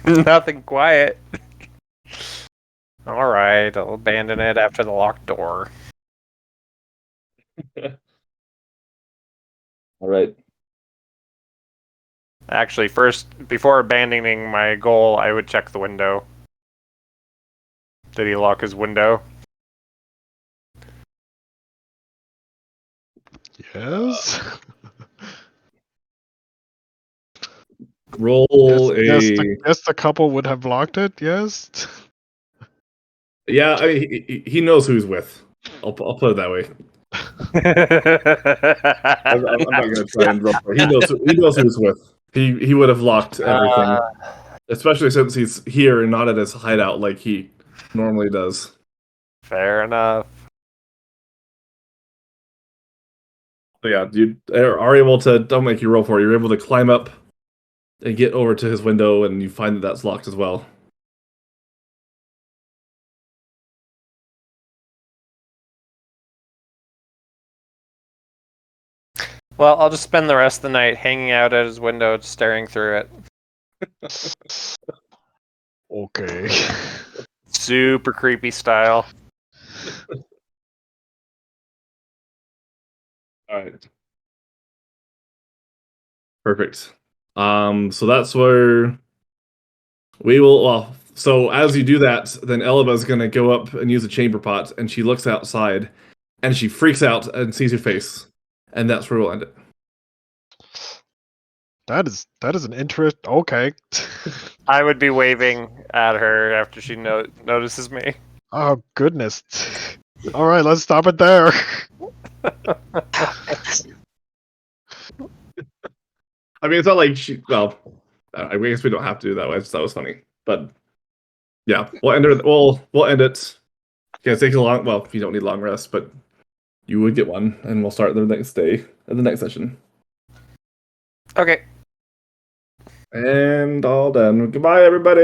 Nothing quiet. Alright, I'll abandon it after the locked door. All right. Actually, first, before abandoning my goal, I would check the window. Did he lock his window? Yes. Roll Yes, the couple would have locked it. Yes. Yeah, I mean, he knows who he's with. I'll put it that way. I'm not gonna try and roll. He knows who he's with. He would have locked everything, especially since he's here and not at his hideout like he normally does. Fair enough. So yeah, you are able to. Don't make you roll for it. You're able to climb up and get over to his window, and you find that that's locked as well. Well, I'll just spend the rest of the night hanging out at his window, staring through it. Okay. Super creepy style. All right. Perfect. So that's where we will. Well, so as you do that, then Elba's gonna go up and use a chamber pot, and she looks outside, and she freaks out and sees your face, and that's where we'll end it. That is an interest. Okay. I would be waving at her after she notices me. Oh goodness. All right, let's stop it there. I mean, it's not like she. Well, I guess we don't have to do that way. I just thought it was funny, but yeah, we'll end it. We'll end it. Yeah, it takes a long. Well, you don't need long rest, but you would get one, and we'll start the next day at the next session. Okay. And all done. Goodbye, everybody.